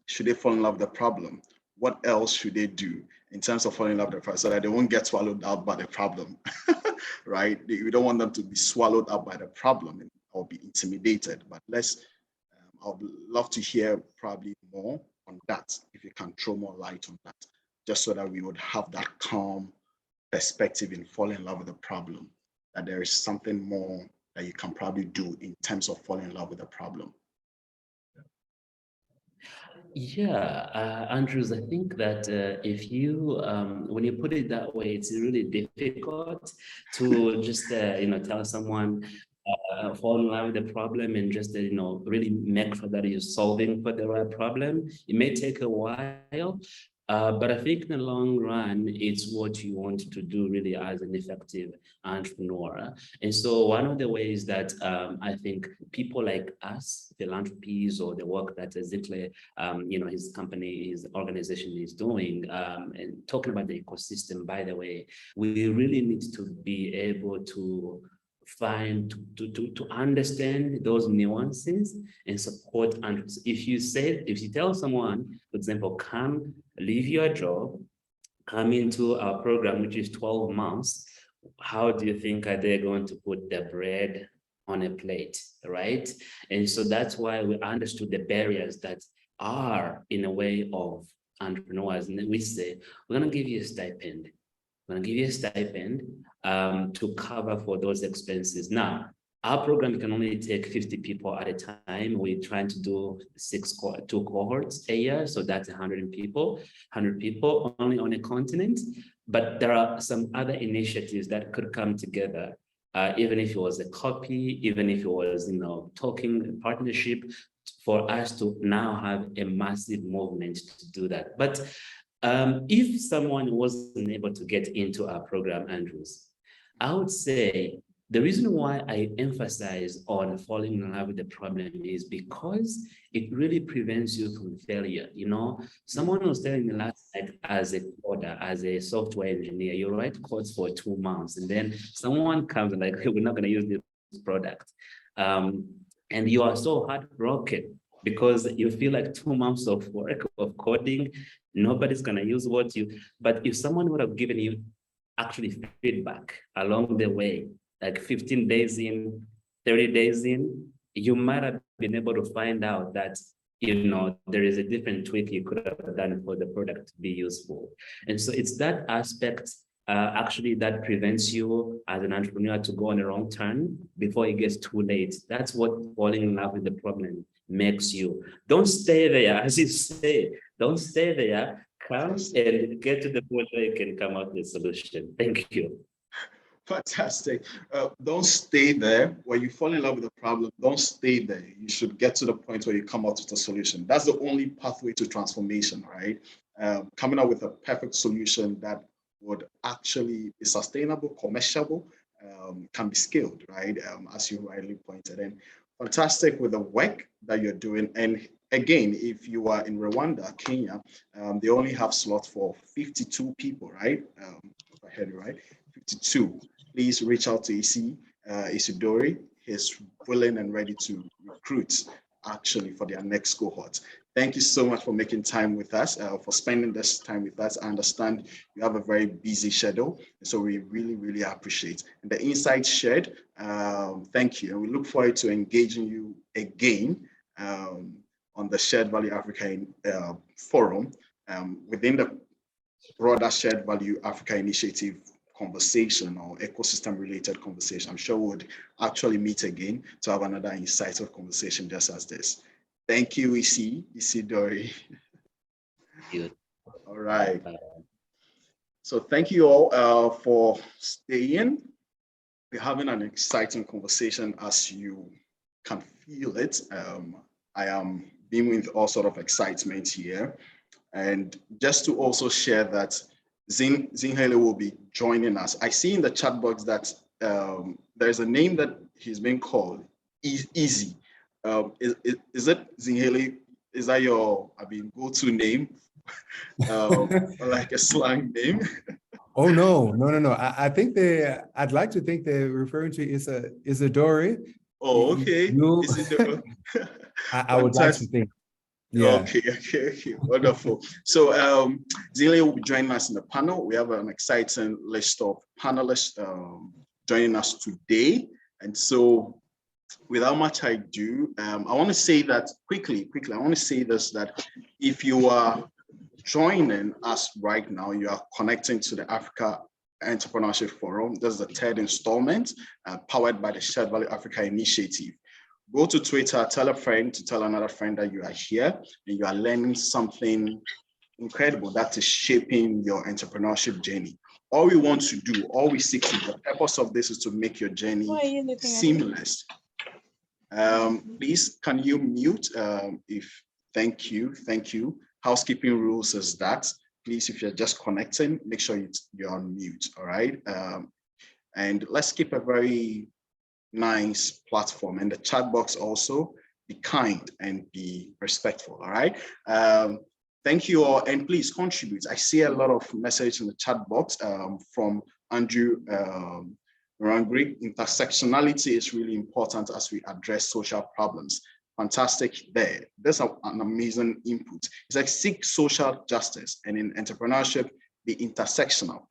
Should they fall in love with the problem? What else should they do in terms of falling in love with the problem so that they won't get swallowed up by the problem, right? We don't want them to be swallowed up by the problem or be intimidated, but I would love to hear probably more on that, if you can throw more light on that, just so that we would have that calm perspective in falling in love with the problem, that there is something more that you can probably do in terms of falling in love with the problem. Yeah, Andrews, I think that if you, when you put it that way, it's really difficult to just, you know, tell someone, fall in love with the problem and just, really make sure that you're solving for the right problem. It may take a while, but I think in the long run, it's what you want to do really as an effective entrepreneur. And so one of the ways that I think people like us, philanthropies, or the work that Ezekiel, his company, his organization is doing, and talking about the ecosystem, by the way, we really need to be able to to understand those nuances and support. And if you tell someone, for example, come leave your job, come into our program, which is 12 months, how do you think are they going to put the bread on a plate, right? And so that's why we understood the barriers that are in a way of entrepreneurs. And then we say, we're going to give you a stipend. We're going to give you a stipend to cover for those expenses. Now, our program can only take 50 people at a time. We're trying to do 2 cohorts a year. So that's 100 people only on a continent. But there are some other initiatives that could come together, even if it was a copy, even if it was, talking partnership, for us to now have a massive movement to do that. But if someone wasn't able to get into our program, Andrews, I would say the reason why I emphasize on falling in love with the problem is because it really prevents you from failure. Someone was telling me last night, as a coder, as a software engineer, you write codes for 2 months, and then someone comes and like, hey, we're not going to use this product. And you are so heartbroken because you feel like 2 months of work of coding, nobody's going to use but if someone would have given you actually feedback along the way, like 15 days in, 30 days in, you might have been able to find out that, there is a different tweak you could have done for the product to be useful. And so it's that aspect actually that prevents you as an entrepreneur to go on a wrong turn before it gets too late. That's what falling in love with the problem makes you. Don't stay there, as you say, don't stay there. Come and get to the point where you can come up with a solution. Thank you. Fantastic. Don't stay there. When you fall in love with the problem, don't stay there. You should get to the point where you come out with a solution. That's the only pathway to transformation, right? Coming up with a perfect solution that would actually be sustainable, commercial, can be scaled, right? As you rightly pointed. And fantastic with the work that you're doing. And again, if you are in Rwanda, Kenya, they only have slots for 52 people, right? If I heard you right, 52. Please reach out to Isidori. He's willing and ready to recruit actually for their next cohort. Thank you so much for making time with us, for spending this time with us. I understand you have a very busy schedule, so we really, really appreciate and the insights shared. Thank you. And we look forward to engaging you again on the Shared Value Africa Forum within the broader Shared Value Africa Initiative conversation or ecosystem related conversation. I'm sure we'll actually meet again to have another insightful conversation just as this. Thank you, Isidori. All right. So thank you all for staying. We're having an exciting conversation, as you can feel it. I am being with all sort of excitement here. And just to also share that Zinhele will be joining us. I see in the chat box that there's a name that he's been called, Easy. Is it Zinhele? Is that your, go-to name? Like a slang name? Oh, no. I think I'd like to think they're referring to Isidori. Oh, okay. I would like to think. Yeah. Okay. Wonderful. So Zinhele will be joining us in the panel. We have an exciting list of panelists joining us today. And so without much ado, I want to say that quickly, I want to say this, that if you are joining us right now, you are connecting to the Africa Entrepreneurship Forum. This is the 3rd installment powered by the Shared Value Africa Initiative. Go to Twitter, tell a friend to tell another friend that you are here and you are learning something incredible that is shaping your entrepreneurship journey. all we want to do, all we seek to do, the purpose of this is to make your journey seamless. Please, can you mute? Thank you. Housekeeping rules is that, please, if you're just connecting, make sure you're on mute, all right? And let's keep a very nice platform. And the chat box also, be kind and be respectful, all right? Thank you all, and please contribute. I see a lot of messages in the chat box from Andrew Rangri. Intersectionality is really important as we address social problems. Fantastic there. That's an amazing input. It's like seek social justice, and in entrepreneurship, be intersectional.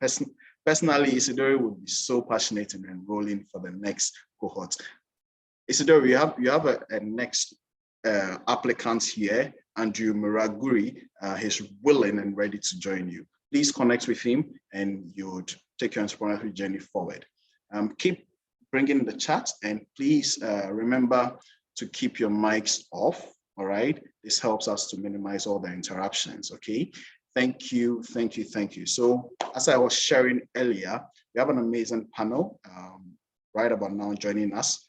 Personally, Isidore would be so passionate in enrolling for the next cohort. Isidore, you have a next applicant here, Andrew Muraguri. He's willing and ready to join you. Please connect with him and you would take your entrepreneurial journey forward. Keep bringing the chat, and please remember to keep your mics off, all right? This helps us to minimize all the interruptions, okay? Thank you. So as I was sharing earlier, we have an amazing panel right about now joining us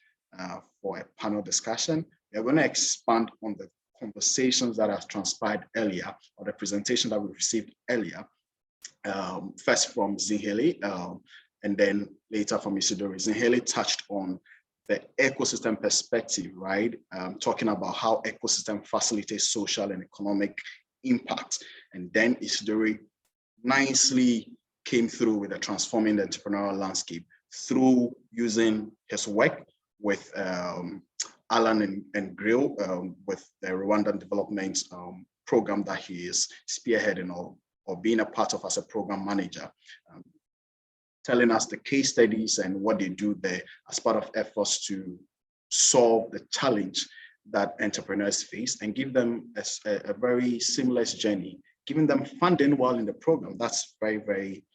for a panel discussion. We're going to expand on the conversations that have transpired earlier, or the presentation that we received earlier, first from Zinhele, and then later from Isidore. Zinhele touched on the ecosystem perspective, right? Talking about how ecosystem facilitates social and economic impact. And then Isidore nicely came through with the transforming the entrepreneurial landscape through using his work with Alan and Grill with the Rwandan development program that he is spearheading or being a part of as a program manager, telling us the case studies and what they do there as part of efforts to solve the challenge that entrepreneurs face and give them a very seamless journey, giving them funding while in the program. That's very, very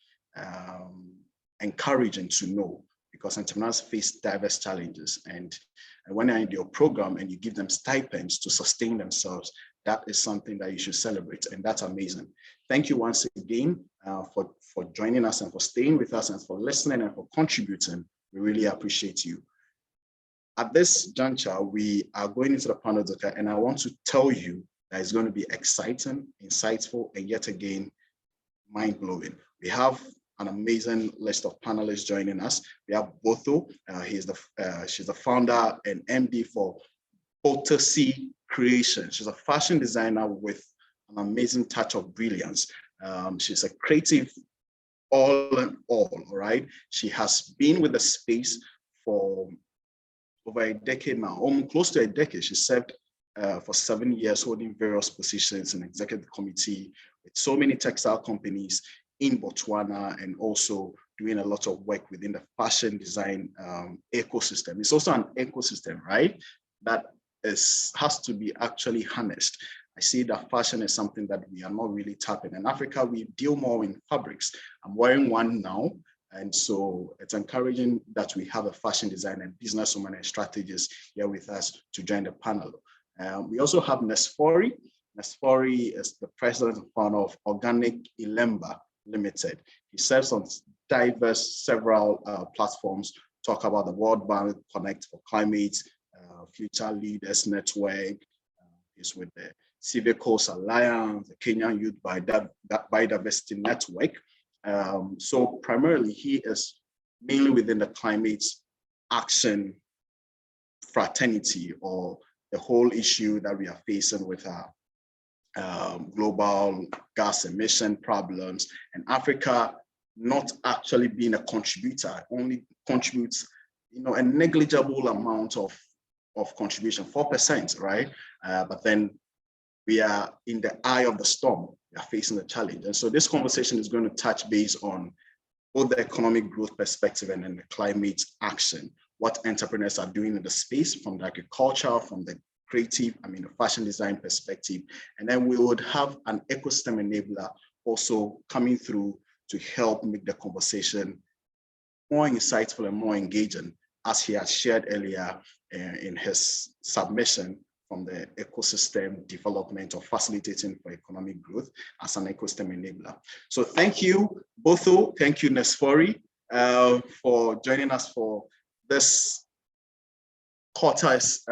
encouraging to know, because entrepreneurs face diverse challenges. And when you're in your program and you give them stipends to sustain themselves, that is something that you should celebrate. And that's amazing. Thank you once again for joining us and for staying with us and for listening and for contributing. We really appreciate you. At this juncture, we are going into the panel, and I want to tell you that it's going to be exciting, insightful, and yet again, mind-blowing. We have an amazing list of panelists joining us. We have Botho. She's the founder and MD for Botho Creation. She's a fashion designer with an amazing touch of brilliance. She's a creative all in all right? She has been with the space for over a decade now, almost close to a decade. She served for 7 years, holding various positions in executive committee with so many textile companies in Botswana, and also doing a lot of work within the fashion design ecosystem. It's also an ecosystem, right? That has to be actually harnessed. I see that fashion is something that we are not really tapping. In Africa, we deal more in fabrics. I'm wearing one now. And so it's encouraging that we have a fashion designer and businesswoman and strategist here with us to join the panel. We also have Nesfori. Nesfori is the president and founder of Organic Ilemba Limited. He serves on several platforms, talk about the World Bank Connect for Climate, Future Leaders Network. He's with the Civic Coast Alliance, the Kenyan Youth Biodiversity Network. So primarily he is mainly within the climate action fraternity, or the whole issue that we are facing with our global gas emission problems, and Africa not actually being a contributor, only contributes, a negligible amount of contribution, 4%, right? But then we are in the eye of the storm. We are facing the challenge. And so this conversation is going to touch base on both the economic growth perspective and then the climate action, what entrepreneurs are doing in the space from the agriculture, from the creative, the fashion design perspective. And then we would have an ecosystem enabler also coming through to help make the conversation more insightful and more engaging, as he has shared earlier in his submission from the ecosystem development or facilitating for economic growth as an ecosystem enabler. So thank you. Botho, thank you, Nesfori, for joining us for this quarter's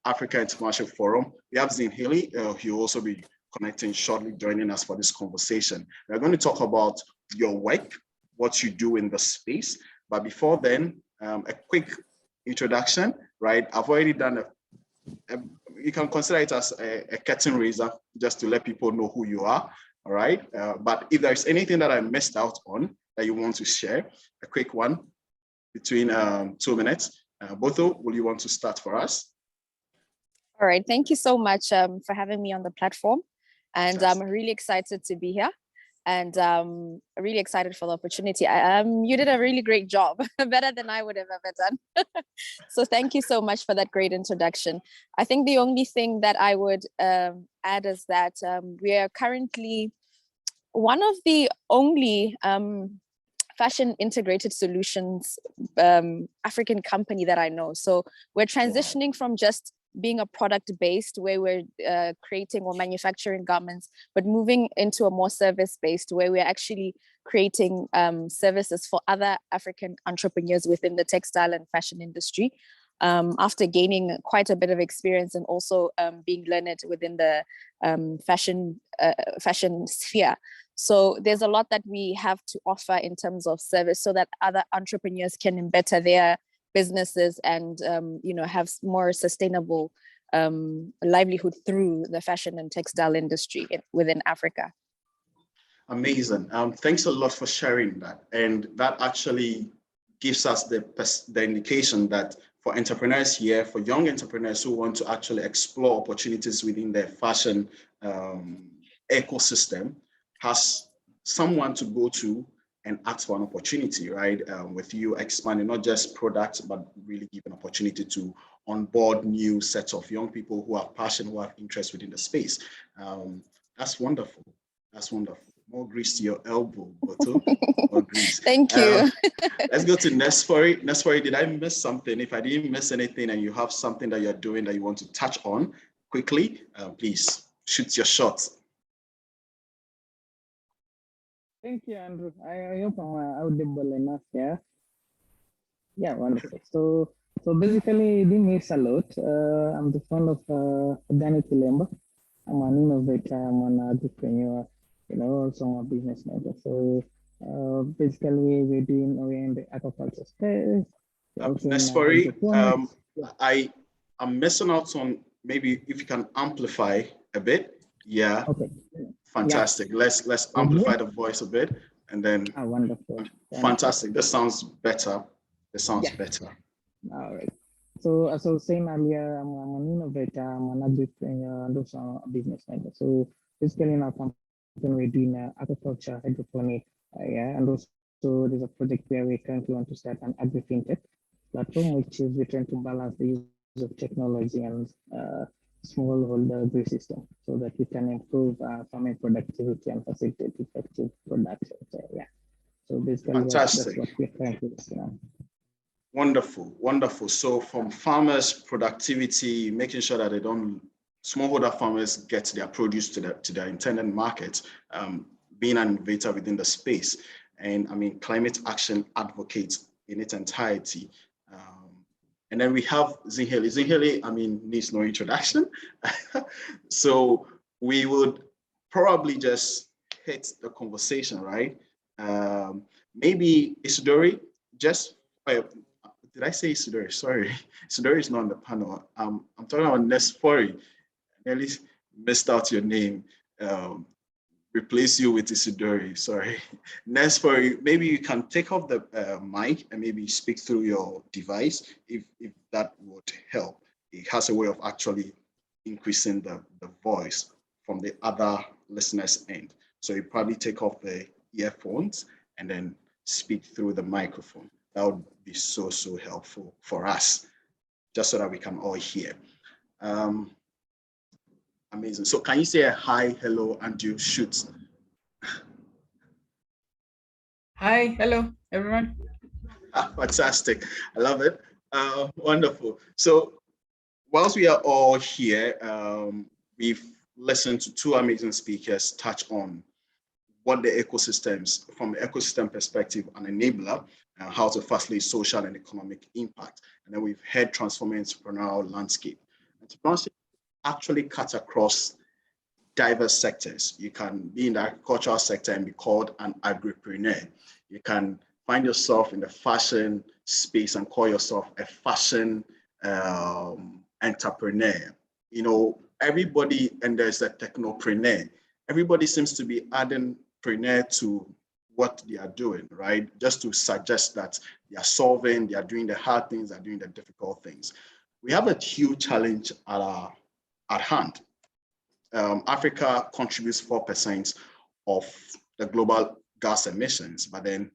African Entrepreneurship Forum. We have Zinhili, he'll also be connecting shortly, joining us for this conversation. We're going to talk about your work, what you do in the space. But before then, a quick introduction, right? I've already done you can consider it as a curtain raiser, just to let people know who you are, all right? But if there's anything that I missed out on that you want to share, a quick one between 2 minutes. Botho, will you want to start for us? All right, thank you so much for having me on the platform. And I'm really excited to be here, and really excited for the opportunity. You did a really great job, better than I would have ever done. So thank you so much for that great introduction. I think the only thing that I would add is that we are currently one of the only fashion integrated solutions African company that I know. So we're transitioning from just being a product-based, where we're creating or manufacturing garments, but moving into a more service-based, where we're actually creating services for other African entrepreneurs within the textile and fashion industry. After gaining quite a bit of experience and also being learned within the fashion sphere. So there's a lot that we have to offer in terms of service, so that other entrepreneurs can better their businesses and have more sustainable livelihood through the fashion and textile industry within Africa. Amazing. Thanks a lot for sharing that. And that actually gives us the indication that for entrepreneurs here, for young entrepreneurs who want to actually explore opportunities within their fashion ecosystem, has someone to go to and ask for an opportunity, right? With you expanding not just products, but really give an opportunity to onboard new sets of young people who are passionate, who have interest within the space. That's wonderful. That's wonderful. More grease to your elbow, Botho. More grease. Thank you. Let's go to Nesfori. Nesfori, did I miss something? If I didn't miss anything and you have something that you're doing that you want to touch on quickly, please shoot your shot. Thank you, Andrew. I hope I'm audible enough. Yeah, wonderful. So basically, this means a lot. I'm the son of Danny Tilemba. I'm an innovator. I'm an entrepreneur. Also I'm a business manager. So basically, we're in the aquaculture space. Nesfori, I'm missing out on maybe if you can amplify a bit. Yeah. Okay. Fantastic. Yeah. Let's amplify the voice a bit, and then. Wonderful. Fantastic. This sounds better. This sounds better. All right. So as I was saying earlier, I'm an innovator. I'm an entrepreneur and also a business manager. So basically, in our company, we're doing agriculture, hydroponic, and also there's a project where we currently want to start an agri-fintech platform, which is we're trying to balance the use of technology and smallholder agri system, so that we can improve farming productivity and facilitate effective production. So basically, fantastic. That's what we're currently working on. Wonderful, wonderful. So from farmers' productivity, making sure that smallholder farmers get their produce to their intended market, being an innovator within the space, and climate action advocates in its entirety. And then we have Zinhili. Zinhili, needs no introduction. So we would probably just hit the conversation, right? Maybe Isidori, did I say Isidori? Sorry, Isidori is not on the panel. I'm talking about Nesfori. At least missed out your name. Replace you with Isidori, sorry. Nesfori, maybe you can take off the mic and maybe speak through your device if that would help. It has a way of actually increasing the voice from the other listeners' end. So you probably take off the earphones and then speak through the microphone. That would be so helpful for us, just so that we can all hear. Amazing. So can you say a hi, hello, and you shoot? Hi, hello, everyone. Fantastic. I love it. Wonderful. So whilst we are all here, we've listened to two amazing speakers touch on what the ecosystems, from the ecosystem perspective, an enabler, and how to facilitate social and economic impact. And then we've had transforming entrepreneurial landscape. Entrepreneurship actually cuts across diverse sectors. You can be in the agricultural sector and be called an agripreneur. You can find yourself in the fashion space and call yourself a fashion entrepreneur. You know, everybody, and there's a technopreneur. Everybody seems to be adding preneur to what they are doing, right? Just to suggest that they are solving, they are doing the hard things, they are doing the difficult things. We have a huge challenge at hand. Africa contributes 4% of the global gas emissions, but then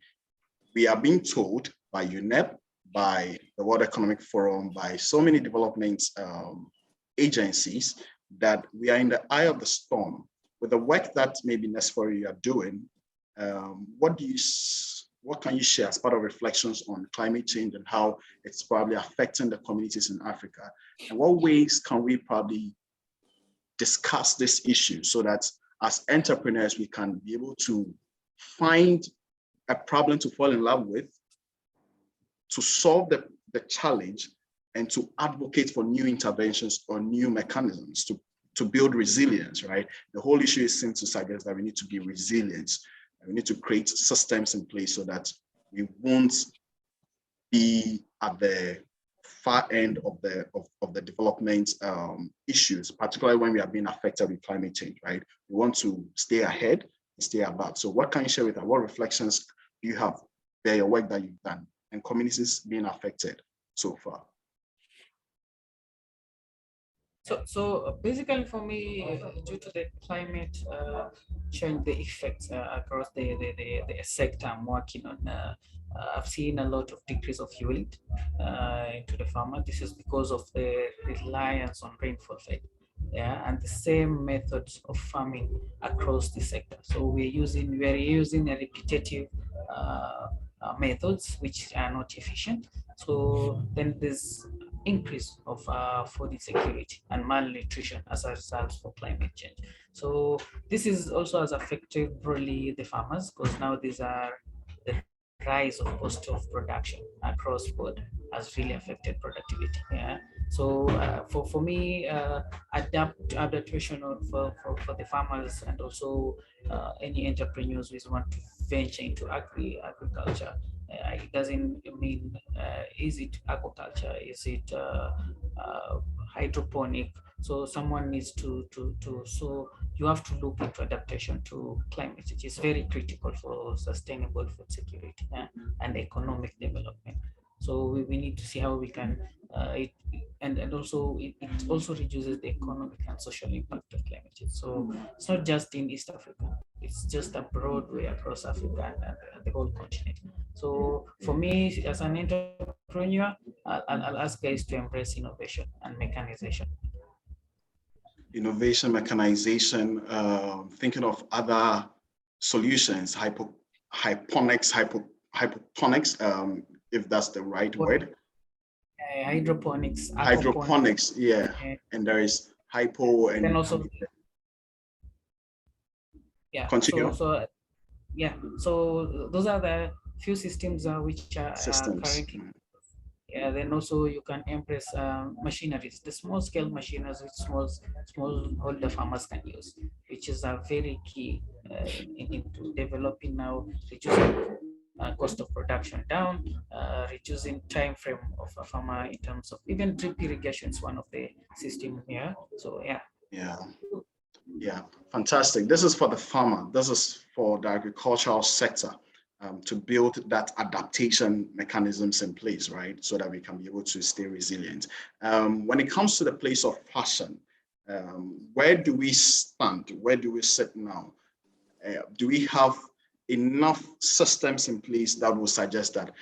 we are being told by UNEP, by the World Economic Forum, by so many development agencies that we are in the eye of the storm. With the work that may be necessary you are doing, what can you share as part of reflections on climate change and how it's probably affecting the communities in Africa? And what ways can we probably discuss this issue so that as entrepreneurs, we can be able to find a problem to fall in love with, to solve the challenge, and to advocate for new interventions or new mechanisms to build resilience, right? The whole issue seems to suggest that we need to be resilient. We need to create systems in place so that we won't be at the far end of the development issues, particularly when we are being affected with climate change, right? We want to stay ahead and stay above. So what can you share with us? What reflections do you have by your work that you've done and communities being affected so far? So basically for me, due to the climate change, the effects across the sector I'm working on, I've seen a lot of decrease of yield into the farmer. This is because of the reliance on rainfall fed, and the same methods of farming across the sector. So we are using a repetitive methods which are not efficient. So then there's increase of food insecurity and malnutrition as a result of climate change. So this is also has affected broadly the farmers, because now these are the rise of cost of production across board has really affected productivity. So for me, adaptation for the farmers and also any entrepreneurs who want to venture into agriculture. It doesn't mean is it aquaculture, is it hydroponic? So someone needs so you have to look into adaptation to climate change. It's very critical for sustainable food security and economic development. So we need to see how we can and also it also reduces the economic and social impact of climate change. So it's not just in East Africa, it's just a broad way across Africa and the whole continent. So for me as an entrepreneur, I'll ask guys to embrace innovation and mechanization. Innovation, mechanization, thinking of other solutions, hydroponics, if that's the right word. Hydroponics. Hydroponics, yeah. And there is hypo and also, yeah. Continue. So those are the few systems which are currently. Yeah, then also you can embrace machineries, the small scale machineries which smallholder farmers can use, which is a very key into developing now, reducing cost of production down, reducing time frame of a farmer in terms of even drip irrigation is one of the system here. So yeah, fantastic. This is for the farmer. This is for the agricultural sector. To build that adaptation mechanisms in place, right? So that we can be able to stay resilient. When it comes to the place of fashion, where do we stand? Where do we sit now? Do we have enough systems in place that will suggest that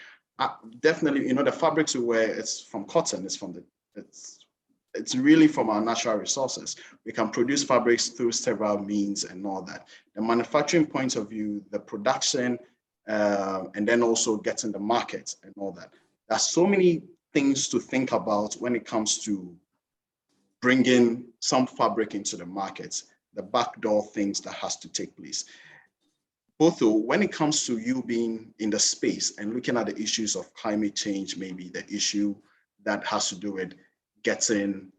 definitely, the fabrics we wear, it's from cotton, it's really from our natural resources. We can produce fabrics through several means and all that. The manufacturing point of view, the production, and then also getting the market and all that. There's so many things to think about when it comes to bringing some fabric into the market, the backdoor things that has to take place. Botho, when it comes to you being in the space and looking at the issues of climate change, maybe the issue that has to do with getting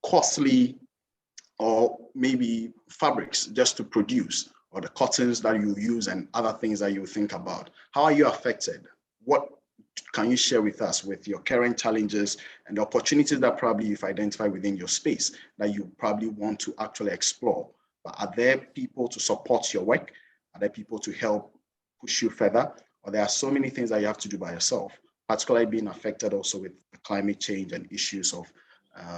costly or maybe fabrics just to produce, or the cottons that you use and other things that you think about, how are you affected? What can you share with us with your current challenges and the opportunities that probably you've identified within your space that you probably want to actually explore? But are there people to support your work? Are there people to help push you further? Or there are so many things that you have to do by yourself, particularly being affected also with the climate change and issues of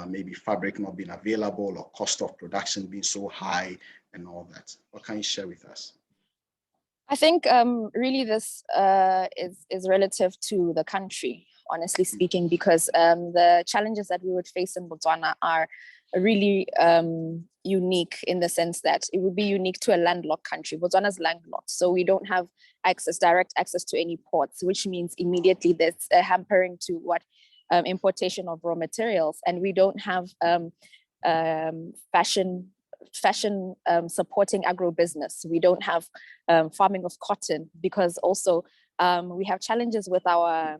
maybe fabric not being available or cost of production being so high and all that. What can you share with us? I think really this is relative to the country, honestly speaking, because the challenges that we would face in Botswana are really unique in the sense that it would be unique to a landlocked country. Botswana is landlocked, so we don't have direct access to any ports, which means immediately there's a hampering to what importation of raw materials, and we don't have fashion supporting agribusiness. We don't have farming of cotton, because also we have challenges with our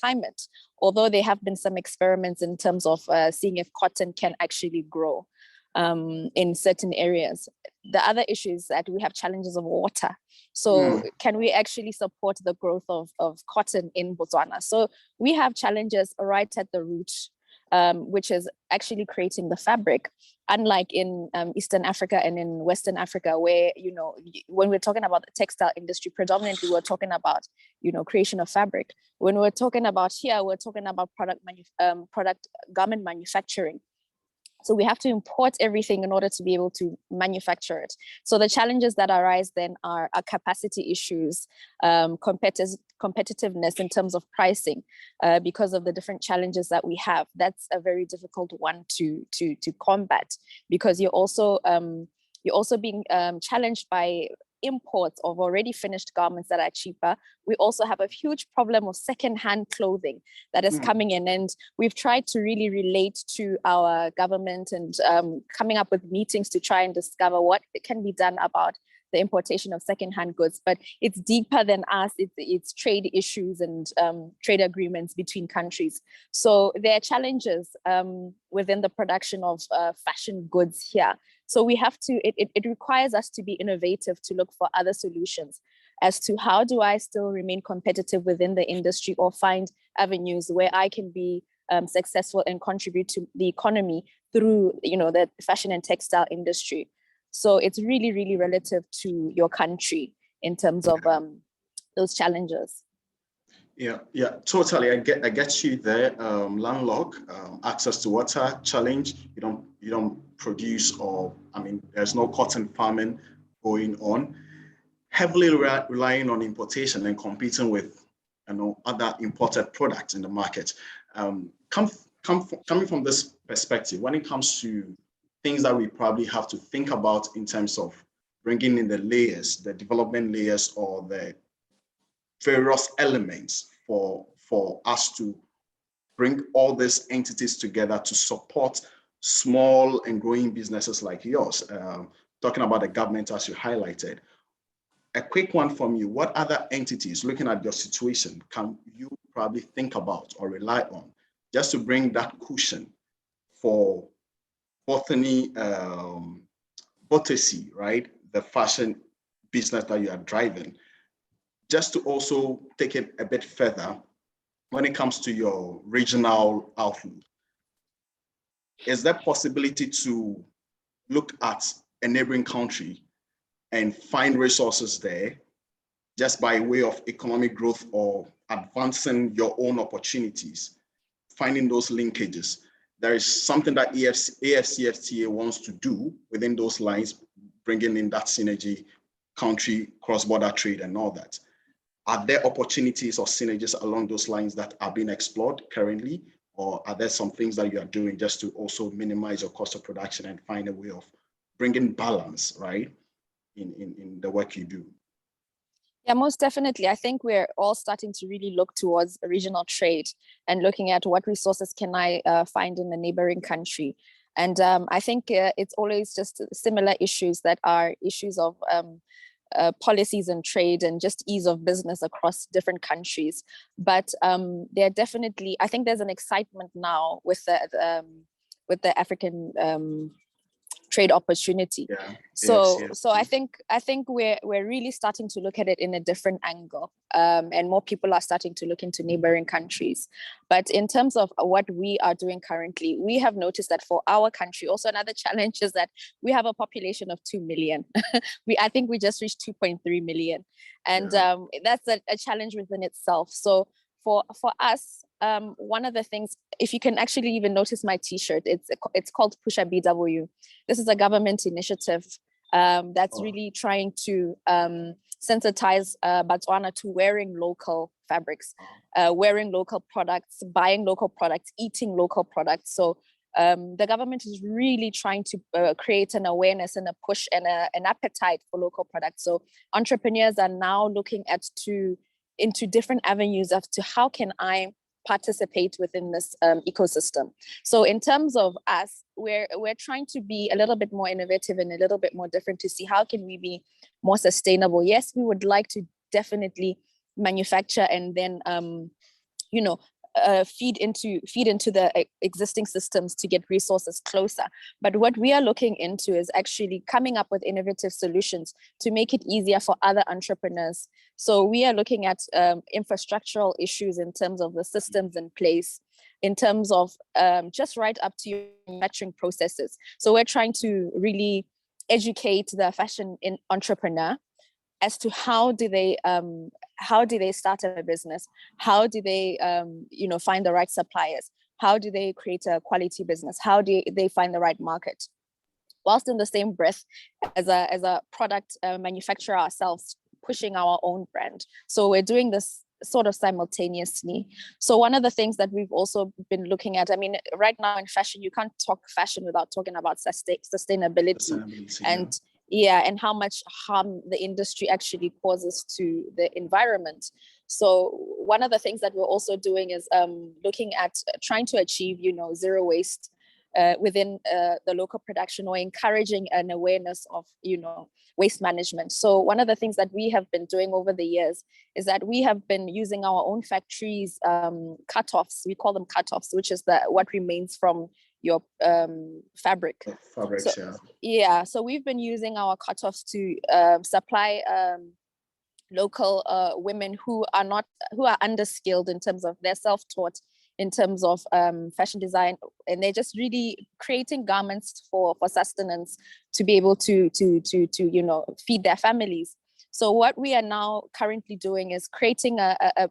climate, although there have been some experiments in terms of seeing if cotton can actually grow in certain areas. The other issue is that we have challenges of water. So can we actually support the growth of cotton in Botswana? So we have challenges right at the root, which is actually creating the fabric. Unlike in Eastern Africa and in Western Africa, where, you know, when we're talking about the textile industry, predominantly we're talking about, you know, creation of fabric. When we're talking about here, we're talking about garment manufacturing. So we have to import everything in order to be able to manufacture it. So the challenges that arise then are capacity issues, competitiveness in terms of pricing, because of the different challenges that we have. That's a very difficult one to combat, because you're also being challenged by imports of already finished garments that are cheaper. We also have a huge problem of secondhand clothing that is coming in, and we've tried to really relate to our government and coming up with meetings to try and discover what can be done about the importation of secondhand goods. But it's deeper than us. It's trade issues and trade agreements between countries. So there are challenges within the production of fashion goods here. So we have to, it requires us to be innovative, to look for other solutions as to how do I still remain competitive within the industry, or find avenues where I can be successful and contribute to the economy through, you know, the fashion and textile industry. So it's really, really relative to your country in terms of those challenges. Yeah, totally. I get you there. Landlocked, access to water challenge. You don't produce, or I mean, there's no cotton farming going on. Heavily relying on importation and competing with, you know, other imported products in the market. Coming from this perspective, when it comes to things that we probably have to think about in terms of bringing in the layers, the development layers, or the various elements for us to bring all these entities together to support small and growing businesses like yours. Talking about the government, as you highlighted. A quick one from you: what other entities, looking at your situation, can you probably think about or rely on just to bring that cushion for Botany, right? The fashion business that you are driving, just to also take it a bit further when it comes to your regional outlook. Is there possibility to look at a neighboring country and find resources there just by way of economic growth or advancing your own opportunities, finding those linkages? There is something that AFCFTA wants to do within those lines, bringing in that synergy, country, cross-border trade and all that. Are there opportunities or synergies along those lines that are being explored currently? Or are there some things that you are doing just to also minimize your cost of production and find a way of bringing balance, right, in the work you do? Yeah, most definitely. I think we're all starting to really look towards regional trade and looking at what resources can I find in the neighboring country. And I think it's always just similar issues that are issues of policies and trade and just ease of business across different countries. But there definitely, I think there's an excitement now with the African trade opportunity. Yeah. So Yes. I think we're really starting to look at it in a different angle, and more people are starting to look into neighboring countries. But in terms of what we are doing currently, we have noticed that for our country, also another challenge is that we have a population of 2 million. I think we just reached 2.3 million, and that's a challenge within itself. So for us, one of the things, if you can actually even notice my T-shirt, it's called Pusha BW. This is a government initiative that's really trying to sensitize Botswana to wearing local fabrics, wearing local products, buying local products, eating local products. So the government is really trying to create an awareness and a push and an appetite for local products. So entrepreneurs are now looking into different avenues as to how can I participate within this ecosystem. So in terms of us, we're trying to be a little bit more innovative and a little bit more different to see how can we be more sustainable. Yes, we would like to definitely manufacture and then feed into the existing systems to get resources closer. But what we are looking into is actually coming up with innovative solutions to make it easier for other entrepreneurs. So we are looking at infrastructural issues in terms of the systems in place, in terms of just right up to your manufacturing processes. So we're trying to really educate the fashion entrepreneur as to how do they start a business, how do they find the right suppliers, how do they create a quality business, how do they find the right market, whilst in the same breath as a product manufacturer ourselves, pushing our own brand. So we're doing this sort of simultaneously. So one of the things that we've also been looking at, I mean, right now in fashion, you can't talk fashion without talking about sustainability. And and how much harm the industry actually causes to the environment. So one of the things that we're also doing is looking at trying to achieve, zero waste within the local production, or encouraging an awareness of, waste management. So one of the things that we have been doing over the years is that we have been using our own factories cutoffs. We call them cutoffs, which is what remains from your fabric. Fabrics, so we've been using our cutoffs to supply local women who are underskilled in terms of, they're self-taught in terms of fashion design, and they're just really creating garments for sustenance to be able to feed their families. So what we are now currently doing is creating a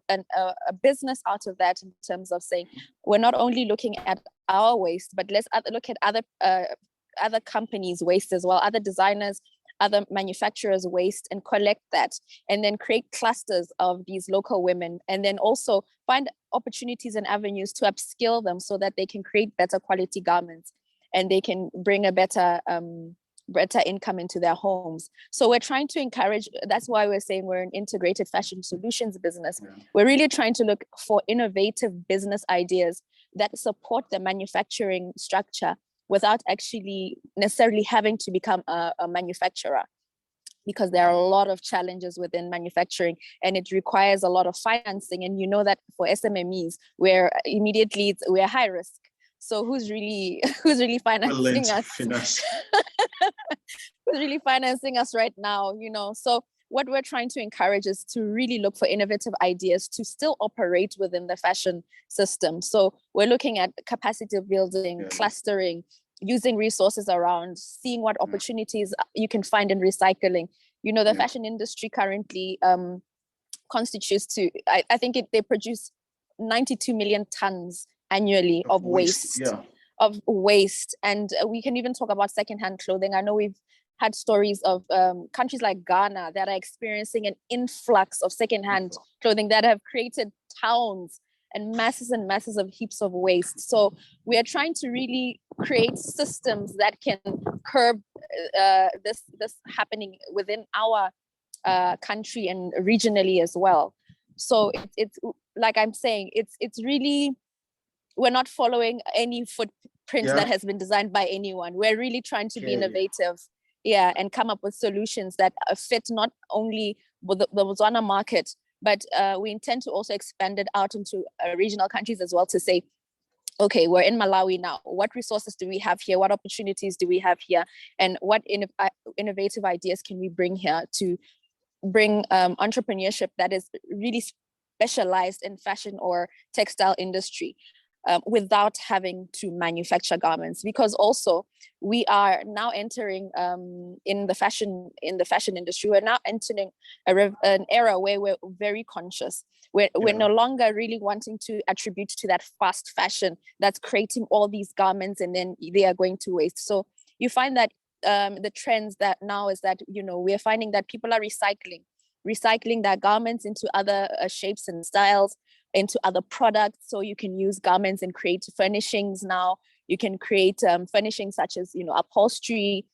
business out of that, in terms of saying we're not only looking at our waste, but let's look at other companies' waste as well, other designers, other manufacturers' waste, and collect that, and then create clusters of these local women, and then also find opportunities and avenues to upskill them so that they can create better quality garments and they can bring a better income into their homes. So we're trying to encourage, that's why we're saying we're an integrated fashion solutions business. We're really trying to look for innovative business ideas that support the manufacturing structure without actually necessarily having to become a manufacturer, because there are a lot of challenges within manufacturing and it requires a lot of financing. And you know that for SMMEs, we're high risk. So who's really financing us? Who's really financing us right now, So what we're trying to encourage is to really look for innovative ideas to still operate within the fashion system. So we're looking at capacity building, clustering, using resources around, seeing what opportunities you can find in recycling. The fashion industry currently constitutes to, I think they produce 92 million tons annually of waste. And we can even talk about secondhand clothing. I know we've had stories of countries like Ghana that are experiencing an influx of secondhand clothing that have created towns and masses of heaps of waste. So we are trying to really create systems that can curb this happening within our country and regionally as well. So it's like I'm saying, it's really, we're not following any footprint that has been designed by anyone. We're really trying to be innovative yeah, and come up with solutions that fit not only the Botswana market, but we intend to also expand it out into regional countries as well, to say, okay, we're in Malawi now. What resources do we have here? What opportunities do we have here? And what innovative ideas can we bring here to bring entrepreneurship that is really specialized in fashion or textile industry, without having to manufacture garments? Because also we are now entering in the fashion industry. We're now entering an era where we're very conscious. We're no longer really wanting to attribute to that fast fashion that's creating all these garments and then they are going to waste. So you find that the trends that now is that, we're finding that people are recycling their garments into other shapes and styles, into other products. So you can use garments and create furnishings now. You can create furnishings such as, upholstery.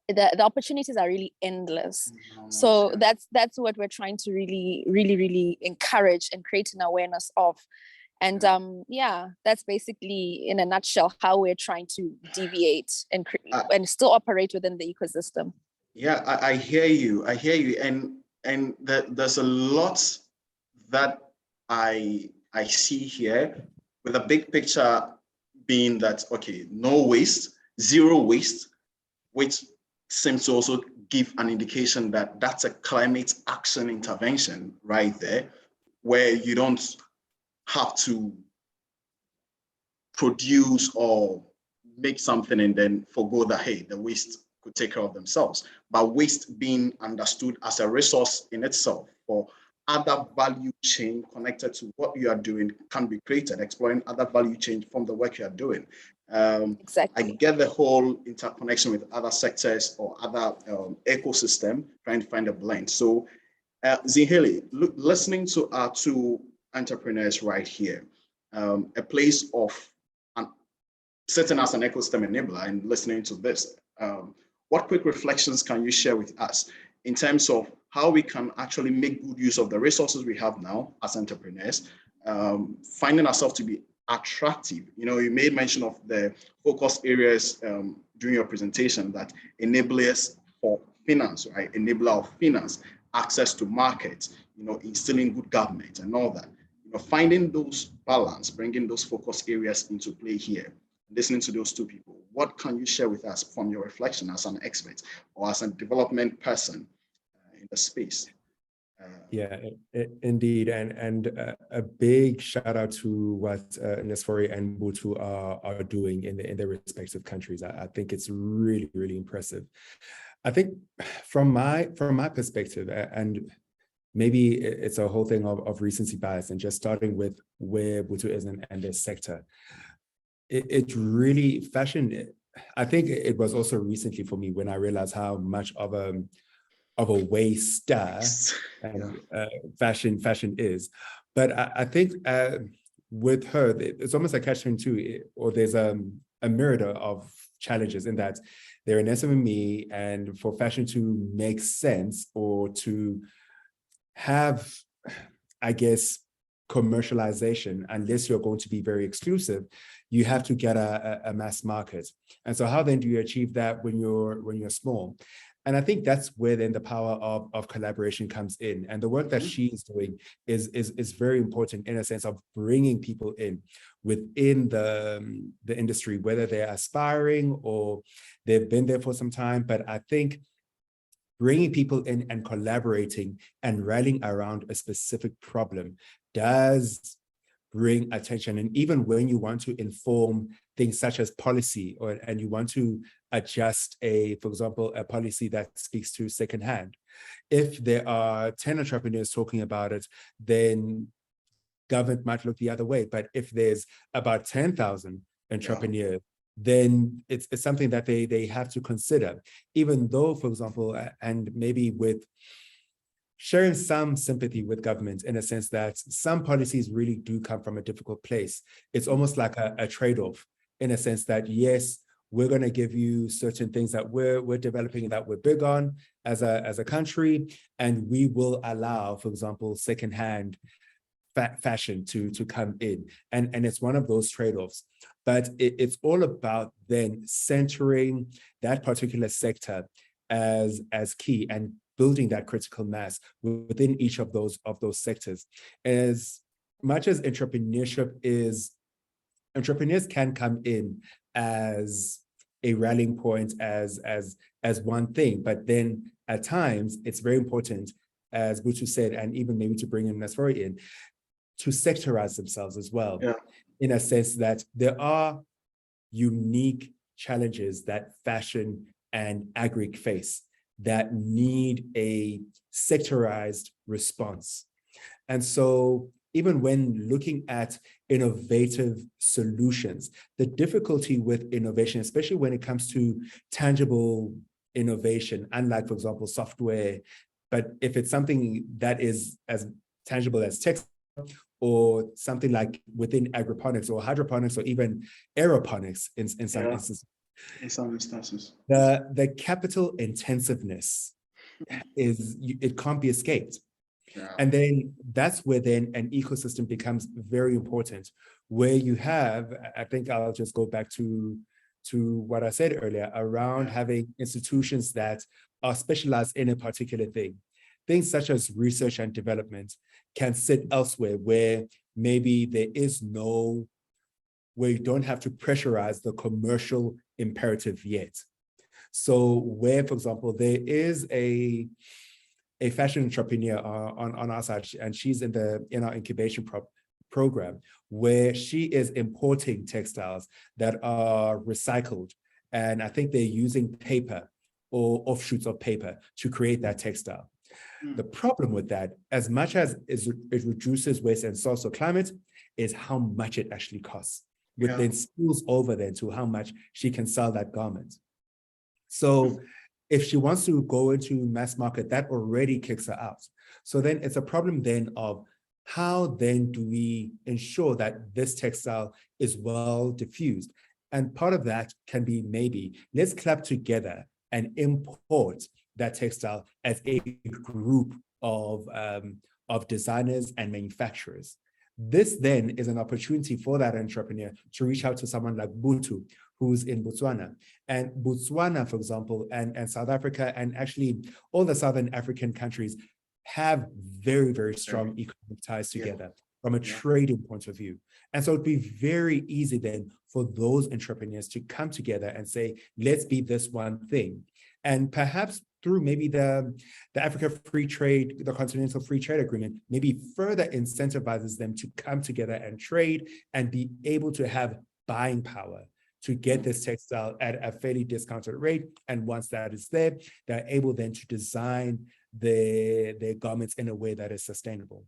The opportunities are really endless. So that's what we're trying to really encourage and create an awareness of. And that's basically in a nutshell how we're trying to deviate and still operate within the ecosystem. Yeah, I hear you. And there's a lot that I see here, with a big picture being that, okay, no waste, zero waste, which seems to also give an indication that that's a climate action intervention right there, where you don't have to produce or make something and then forgo that, hey, the waste could take care of themselves. But waste being understood as a resource in itself for other value chain connected to what you are doing can be created, exploring other value chain from the work you are doing. Exactly. I get the whole interconnection with other sectors or other ecosystem, trying to find a blend. So Zinhili, listening to our two entrepreneurs right here, a place of sitting as an ecosystem enabler and listening to this, what quick reflections can you share with us in terms of how we can actually make good use of the resources we have now as entrepreneurs, finding ourselves to be attractive? You made mention of the focus areas during your presentation, that enablers for finance, right? Enabler of finance, access to markets, instilling good government and all that. Finding those balance, bringing those focus areas into play here, listening to those two people. What can you share with us from your reflection as an expert or as a development person in the space? Indeed, and a big shout out to what Nesfori and Butu are doing in their respective countries. I think it's really impressive. I think from my perspective, and maybe it's a whole thing of recency bias, and just starting with where Butu is and their sector. It really, fashion, I think it was also recently for me when I realized how much of a waster fashion is. But I think with her, it's almost like catch-22, or there's a myriad of challenges in that they're an SME, and for fashion to make sense or to have, I guess, commercialization, unless you're going to be very exclusive, you have to get a mass market. And so how then do you achieve that when you're small? And I think that's where then the power of collaboration comes in. And the work that she's doing is very important in a sense of bringing people in within the industry, whether they're aspiring or they've been there for some time. But I think bringing people in and collaborating and rallying around a specific problem does bring attention. And even when you want to inform things such as policy, and you want to adjust for example, a policy that speaks to secondhand, if there are 10 entrepreneurs talking about it, then government might look the other way. But if there's about 10,000 entrepreneurs, then it's something that they have to consider, even though, for example, and maybe with sharing some sympathy with government in a sense that some policies really do come from a difficult place. It's almost like a trade-off in a sense that, yes, we're going to give you certain things that we're developing that we're big on as a country, and we will allow, for example, secondhand fashion to come in. And it's one of those trade-offs. But it's all about then centering that particular sector as key, and building that critical mass within each of those sectors. As much as entrepreneurs can come in as a rallying point, as one thing, but then at times it's very important, as Butu said, and even maybe to bring in Nasfori in, to sectorize themselves as well, in a sense that there are unique challenges that fashion and agri face that need a sectorized response. And so even when looking at innovative solutions, the difficulty with innovation, especially when it comes to tangible innovation, unlike, for example, software, but if it's something that is as tangible as text, or something like within agroponics or hydroponics or even aeroponics in some instances. In some instances. The capital intensiveness it can't be escaped. And then that's where then an ecosystem becomes very important, where you have, I think I'll just go back to what I said earlier around having institutions that are specialized in a particular thing. Things such as research and development can sit elsewhere, where maybe where you don't have to pressurize the commercial imperative yet. So where, for example, there is a fashion entrepreneur on our side, and she's in our incubation program, where she is importing textiles that are recycled. And I think they're using paper or offshoots of paper to create that textile. The problem with that, as much as it reduces waste and solves the climate, is how much it actually costs, which then spills over then to how much she can sell that garment. So if she wants to go into mass market, that already kicks her out. So then it's a problem then of how then do we ensure that this textile is well diffused? And part of that can be maybe, let's clap together and import that textile as a group of designers and manufacturers. This then is an opportunity for that entrepreneur to reach out to someone like Butu, who's in Botswana. And Botswana, for example, and South Africa, and actually all the Southern African countries have very, very strong economic ties together from a trading point of view. And so it'd be very easy then for those entrepreneurs to come together and say, let's be this one thing. And perhaps through maybe the Africa Free Trade, the Continental Free Trade Agreement, maybe further incentivizes them to come together and trade and be able to have buying power to get this textile at a fairly discounted rate. And once that is there, they're able then to design their garments in a way that is sustainable.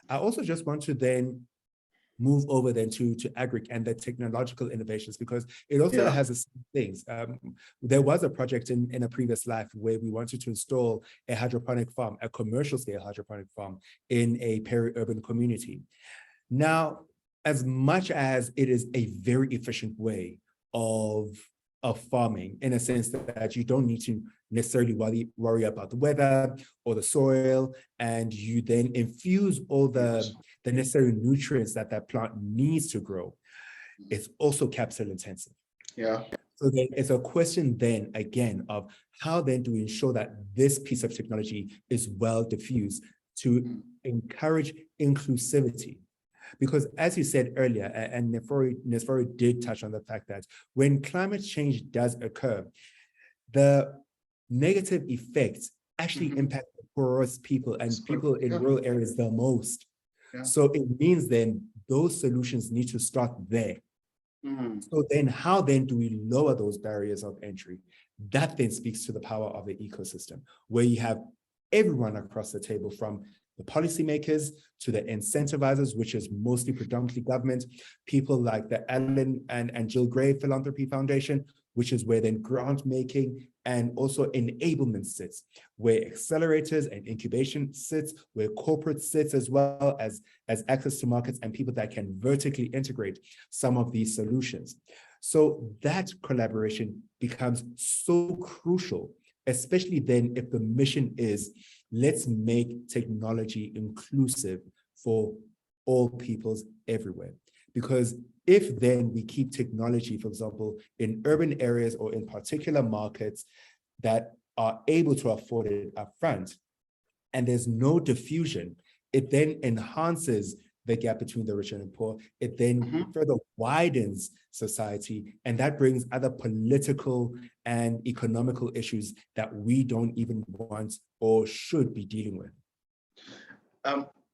I also just want to then move over then to agri and the technological innovations, because it also has the same things. There was a project in a previous life where we wanted to install a hydroponic farm, a commercial scale hydroponic farm in a peri-urban community. Now, as much as it is a very efficient way of farming, in a sense that you don't need to necessarily worry about the weather or the soil, and you then infuse all the necessary nutrients that plant needs to grow, it's also capital intensive. So then it's a question then again of how then do we ensure that this piece of technology is well diffused to encourage inclusivity? Because as you said earlier, and Nesfori did touch on the fact that when climate change does occur, the negative effects actually impact the poorest people and people in rural areas the most. So it means then those solutions need to start there. So then how then do we lower those barriers of entry? That then speaks to the power of the ecosystem, where you have everyone across the table, from the policymakers to the incentivizers, which is mostly predominantly government, people like the Alan and Jill Gray Philanthropy Foundation, which is where then grant making and also enablement sits, where accelerators and incubation sits, where corporate sits, as well as access to markets and people that can vertically integrate some of these solutions. So that collaboration becomes so crucial, especially then if the mission is, let's make technology inclusive for all peoples everywhere. Because if then we keep technology, for example, in urban areas or in particular markets that are able to afford it upfront, and there's no diffusion, it then enhances the gap between the rich and the poor. It then further widens society, and that brings other political and economical issues that we don't even want or should be dealing with.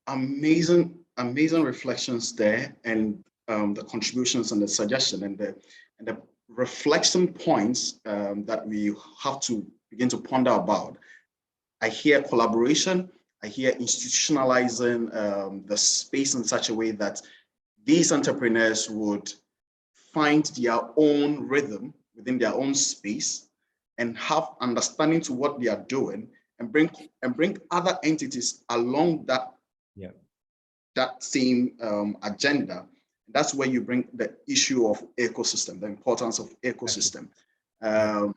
Amazing reflections there, and the contributions and the suggestion and the reflection points that we have to begin to ponder about. I hear collaboration. I hear institutionalizing the space in such a way that these entrepreneurs would find their own rhythm within their own space and have understanding to what they are doing, and bring other entities along that same agenda. That's where you bring the issue of ecosystem, the importance of ecosystem, the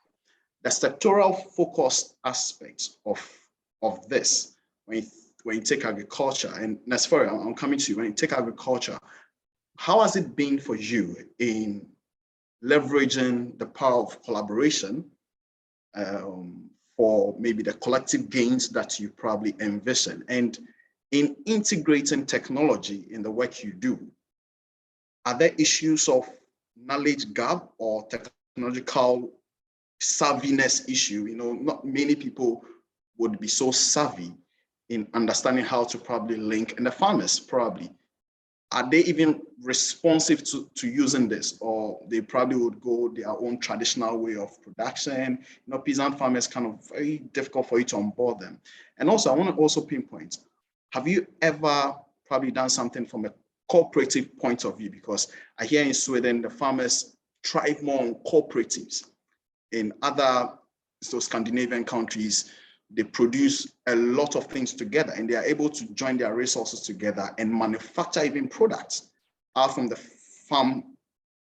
sectoral focused aspects of this. When you take agriculture, and that's fair, I'm coming to you. When you take agriculture, how has it been for you in leveraging the power of collaboration for maybe the collective gains that you probably envision, and in integrating technology in the work you do? Are there issues of knowledge gap or technological savviness issue? Not many people would be so savvy in understanding how to probably link, and the farmers probably, are they even responsive to using this, or they probably would go their own traditional way of production? Peasant farmers, kind of very difficult for you to onboard them. And also, I want to also pinpoint, have you ever probably done something from a cooperative point of view? Because I hear in Sweden, the farmers thrive more on cooperatives. In other Scandinavian countries, they produce a lot of things together, and they are able to join their resources together and manufacture even products out from the farm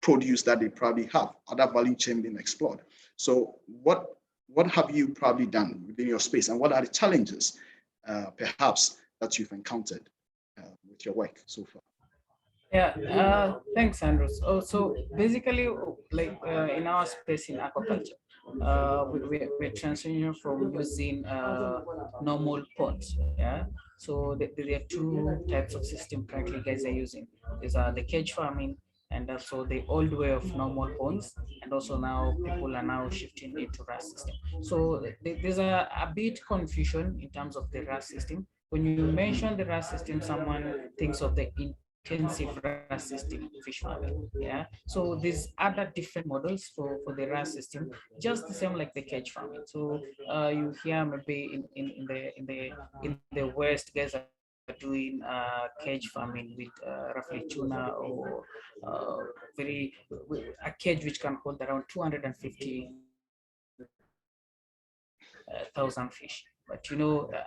produce that they probably have, other value chain being explored. So what have you probably done within your space, and what are the challenges perhaps that you've encountered with your work so far? Yeah, thanks, Andrews. So basically, like in our space in aquaculture, we're transitioning from using normal ponds. Yeah, so there are two types of system currently guys are using. These are the cage farming, and also the old way of normal ponds, and also now people are now shifting into RAS system. So there's a bit confusion in terms of the RAS system. When you mention the RAS system, someone thinks of the intensive RAS system fish farming. Yeah, so there's other different models for the RAS system, just the same like the cage farming. So you hear maybe in the West, guys are doing cage farming with roughly tuna, or a cage which can hold around 250,000 fish. But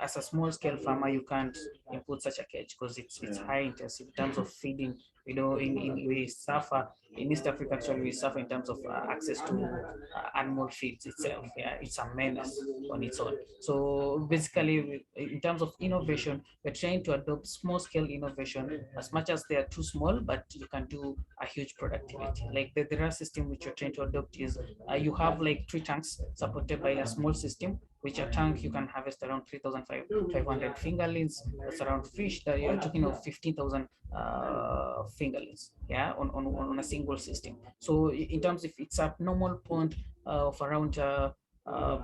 as a small scale farmer, you can't input such a cage because it's high intensive in terms of feeding. We suffer in East Africa. Actually, we suffer in terms of access to animal feeds itself. Yeah, it's a menace on its own. So basically, in terms of innovation, we're trying to adopt small scale innovation as much as they are too small, but you can do a huge productivity. Like the RAS system which you're trying to adopt is you have like 3 tanks supported by a small system, which a tank you can harvest around 3,500 fingerlings. That's around fish that you're talking of 15,000 fingerlings, yeah, on a single system. So in terms of it's a normal pond of around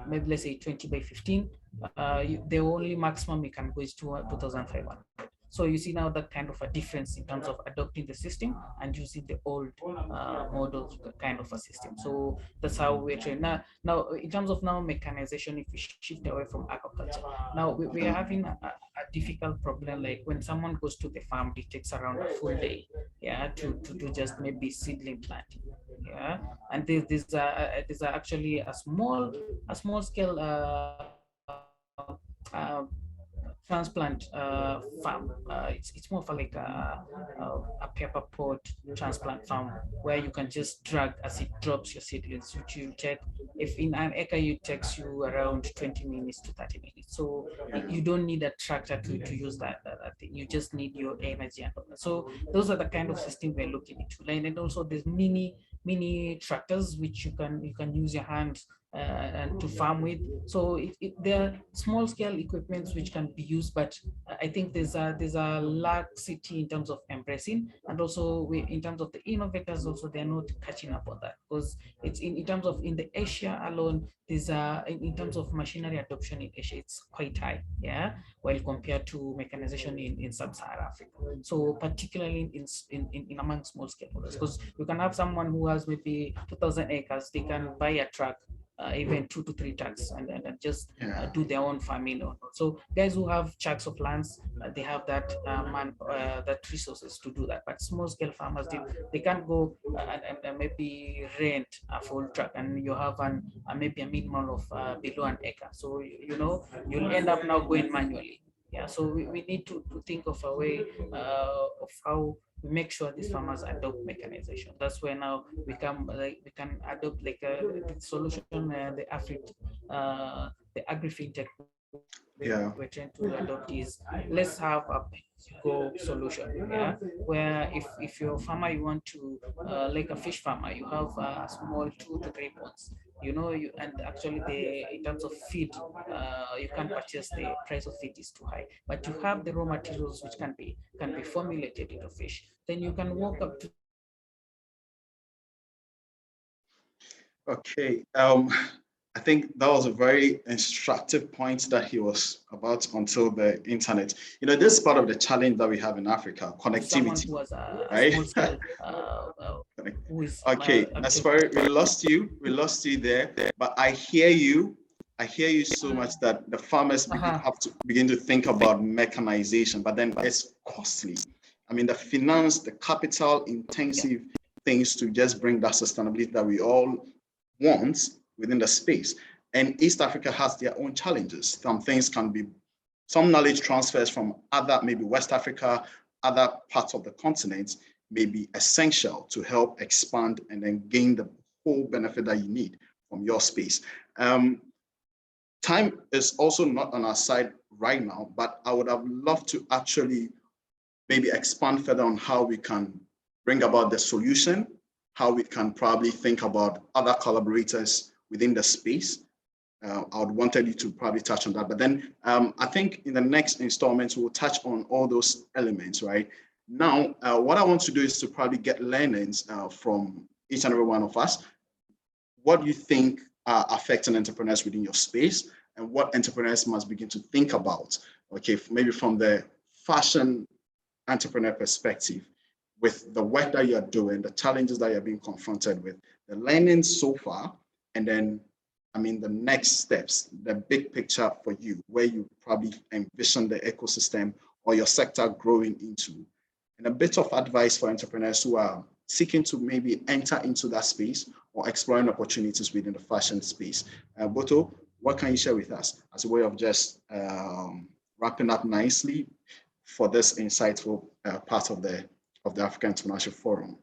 maybe let's say 20 by 15, the only maximum you can go is 2,500. So you see now that kind of a difference in terms of adopting the system and using the old model kind of a system. So that's how we're trained. Now in terms of mechanization, if we shift away from aquaculture, now we are having a difficult problem. Like when someone goes to the farm, it takes around a full day, yeah, to do just maybe seedling planting, yeah. And there's actually a small scale transplant farm. It's more for like a paper pot transplant farm where you can just drag as it drops your seedlings, which you take, if in an acre it takes you around 20 minutes to 30 minutes. So you don't need a tractor to use that thing. You just need your energy and all that. So those are the kind of system we're looking into. And also there's mini tractors which you can use your hands and to farm with. So there are small scale equipments which can be used, but I think there's a laxity in terms of embracing, and also in terms of the innovators also, they're not catching up on that, because it's in terms of in the Asia alone, there's in terms of machinery adoption in Asia, it's quite high, yeah, while compared to mechanization in sub-Saharan Africa. So particularly in among small scale holders, because you can have someone who has maybe 2,000 acres, they can buy a truck, even 2 to 3 trucks, and just do their own farming. So guys who have chunks of lands, they have that that resources to do that. But small scale farmers, they can't go and maybe rent a full truck, and you have maybe a minimum of below an acre. So you'll end up now going manually. Yeah, so we need to think of a way of how we make sure these farmers adopt mechanization. That's where now we can adopt like a solution, the agri-fintech we're trying to adopt is, let's have a go solution, yeah, where if you're a farmer, you want to like a fish farmer, you have a small 2 to 3 ponds, and actually in terms of feed, you can't purchase, the price of feed is too high, but you have the raw materials which can be formulated into fish, then you can walk up to. Okay, I think that was a very instructive point that he was about until the internet. This is part of the challenge that we have in Africa, connectivity, right? Okay, Aspari, we lost you there, but I hear you so much that the farmers have to begin to think about mechanization, but then it's costly. I mean, the finance, the capital intensive things to just bring that sustainability that we all want within the space. And East Africa has their own challenges. Some knowledge transfers from other, maybe West Africa, other parts of the continent may be essential to help expand and then gain the whole benefit that you need from your space. Time is also not on our side right now, but I would have loved to actually maybe expand further on how we can bring about the solution, how we can probably think about other collaborators within the space. I would wanted you to probably touch on that, but then I think in the next installment, we'll touch on all those elements, right? Now, what I want to do is to probably get learnings from each and every one of us. What do you think are affecting entrepreneurs within your space, and what entrepreneurs must begin to think about, okay, maybe from the fashion entrepreneur perspective, with the work that you're doing, the challenges that you're being confronted with, the learnings so far, and then, I mean, the next steps, the big picture for you, where you probably envision the ecosystem or your sector growing into, and a bit of advice for entrepreneurs who are seeking to maybe enter into that space or exploring opportunities within the fashion space. Boto, what can you share with us as a way of just wrapping up nicely for this insightful part of the African Entrepreneurship Forum?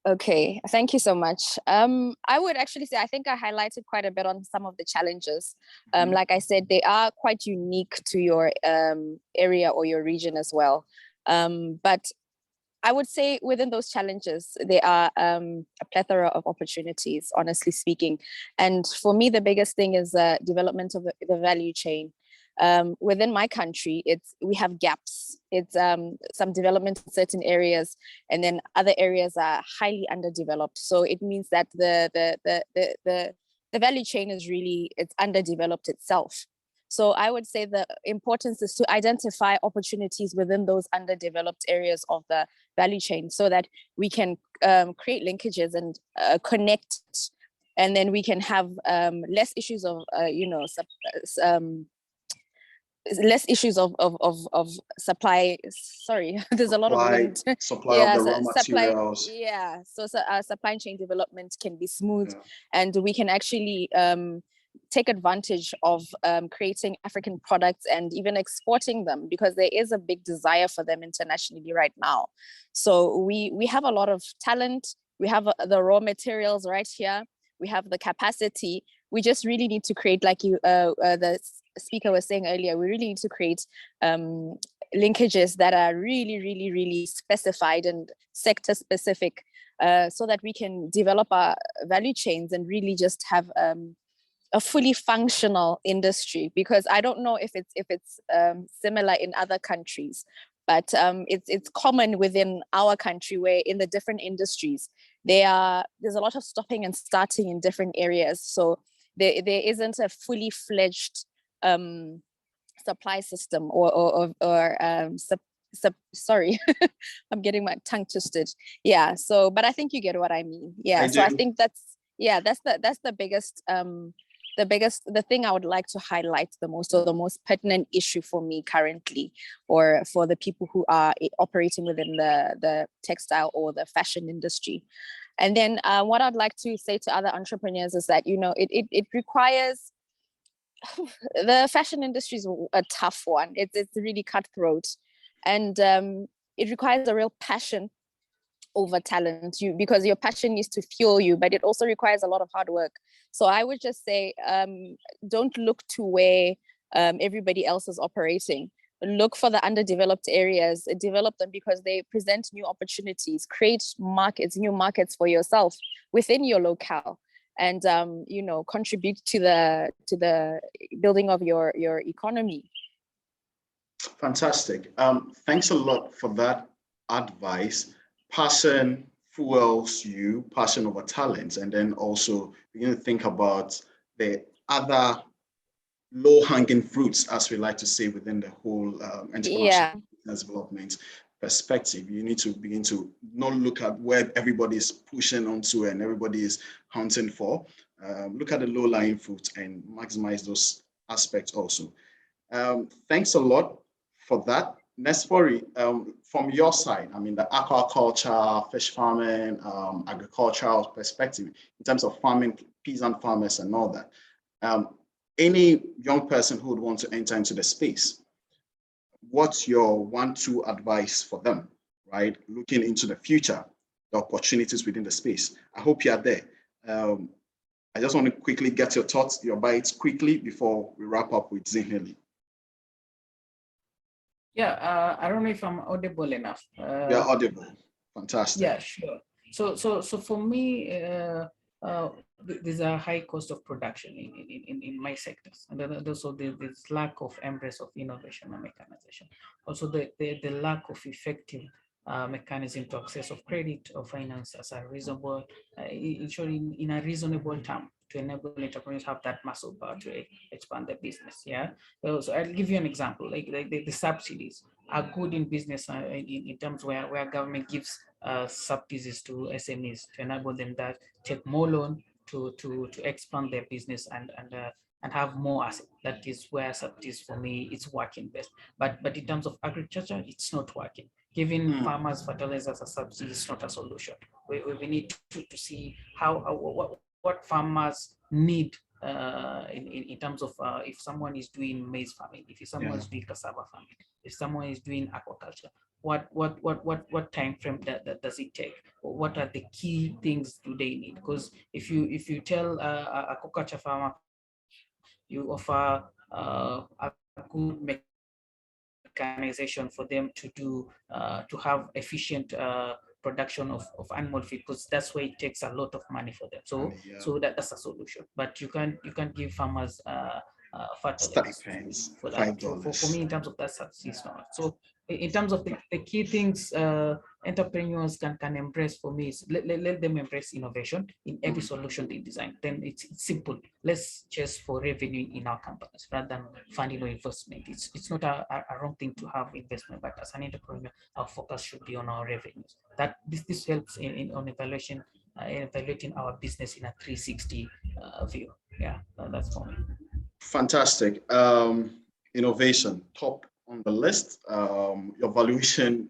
Okay, thank you so much. I would actually say, I think I highlighted quite a bit on some of the challenges. Like I said, they are quite unique to your area or your region as well. But I would say within those challenges, there are a plethora of opportunities, honestly speaking. And for me, the biggest thing is the development of the value chain. Within my country, we have gaps. It's some development in certain areas, and then other areas are highly underdeveloped. So it means that the value chain it's underdeveloped itself. So I would say the importance is to identify opportunities within those underdeveloped areas of the value chain, so that we can create linkages and connect, and then we can have less issues of less issues of supply. Sorry, there's a lot of wind. Supply of the raw materials. Yeah, so our supply chain development can be smooth, and we can actually take advantage of creating African products and even exporting them, because there is a big desire for them internationally right now. So we have a lot of talent. We have the raw materials right here. We have the capacity. We just really need to create, like the speaker was saying earlier, we really need to create linkages that are really, really, really specified and sector specific, so that we can develop our value chains and really just have a fully functional industry. Because I don't know if it's similar in other countries, but it's common within our country, where in the different industries there's a lot of stopping and starting in different areas. So there isn't a fully fledged supply system sorry, I'm getting my tongue twisted. Yeah. So, but I think you get what I mean. Yeah. I think that's the biggest the thing I would like to highlight the most, or the most pertinent issue for me currently, or for the people who are operating within the textile or the fashion industry. And then what I'd like to say to other entrepreneurs is that, it requires, the fashion industry is a tough one. It's really cutthroat, and it requires a real passion over talent, because your passion needs to fuel you, but it also requires a lot of hard work. So I would just say, don't look to where everybody else is operating. Look for the underdeveloped areas, develop them, because they present new opportunities. Create new markets for yourself within your locale, and contribute to the building of your economy. Fantastic. Thanks a lot for that advice. Passion fuels you, passion over talent, and then also begin to think about the other low-hanging fruits, as we like to say, within the whole entrepreneurship business development perspective. You need to begin to not look at where everybody is pushing onto and everybody is hunting for. Look at the low-lying fruits and maximize those aspects also. Thanks a lot for that. Nesfori, from your side, I mean, the aquaculture, fish farming, agricultural perspective, in terms of farming, peasant farmers and all that, any young person who would want to enter into the space, what's your 1-2 advice for them, right? Looking into the future, the opportunities within the space. I hope you are there. I just want to quickly get your thoughts, your bites quickly before we wrap up with Zinheli. Yeah, I don't know if I'm audible enough. You're audible. Fantastic. Yeah, sure. So for me, there's a high cost of production in my sectors, and then also there's lack of embrace of innovation and mechanization. Also the lack of effective mechanism to access of credit or finance as a reasonable, in a reasonable term, to enable entrepreneurs to have that muscle power to expand their business. Yeah. So I'll give you an example. Like the subsidies are good in business in terms where government gives subsidies to SMEs to enable them that take more loan to expand their business and have more assets. That is where subsidies, for me, it's working best. But in terms of agriculture, it's not working. Giving farmers fertilizers as a subsidy is not a solution. We need to see what farmers need in terms of if someone is doing maize farming, if someone is doing cassava farming, if someone is doing aquaculture, what time frame does it take? What are the key things do they need? Because if you tell a aquaculture farmer you offer a good mechanization for them to do to have efficient production of animal feed, because that's where it takes a lot of money for them. So that's a solution. But you can't give farmers fertilizers for that. For me, in terms of that, subsidies not. So in terms of the key things entrepreneurs can embrace, for me, is let them embrace innovation in every solution they design. Then it's simple. Let's chase for revenue in our companies rather than funding or investment. It's not a wrong thing to have investment, but as an entrepreneur, our focus should be on our revenues. That this helps on evaluating our business in a 360 view. Yeah, that's for me. Fantastic. Innovation, top on the list. Your valuation,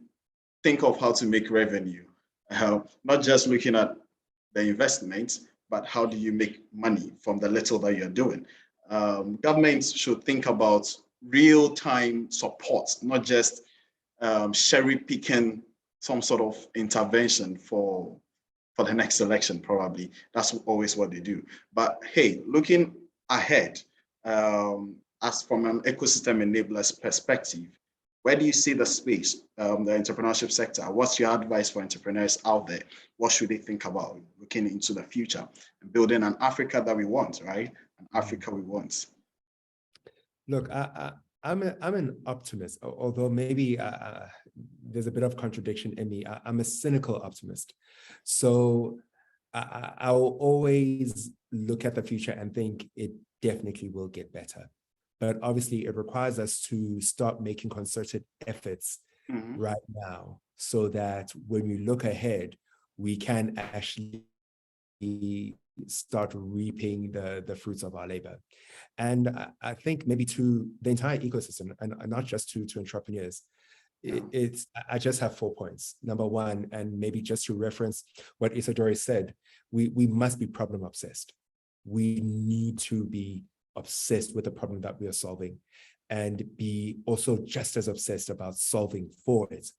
think of how to make revenue. Not just looking at the investment, but how do you make money from the little that you're doing? Governments should think about real-time support, not just cherry picking some sort of intervention for the next election, probably. That's always what they do. But hey, looking ahead, as from an ecosystem enabler's perspective, Where do you see the space, the entrepreneurship sector? What's your advice for entrepreneurs out there? What should they think about looking into the future and building an Africa that we want, right? An Africa we want. Look, I'm an optimist, although maybe there's a bit of contradiction in me. I'm a cynical optimist. So I'll always look at the future and think it definitely will get better. But obviously it requires us to start making concerted efforts right now so that when we look ahead, we can actually start reaping the fruits of our labor. And I think maybe to the entire ecosystem, and not just to entrepreneurs, I just have 4 points. Number one, and maybe just to reference what Isadora said, we must be problem obsessed. We need to be obsessed with the problem that we are solving and be also just as obsessed about solving for it.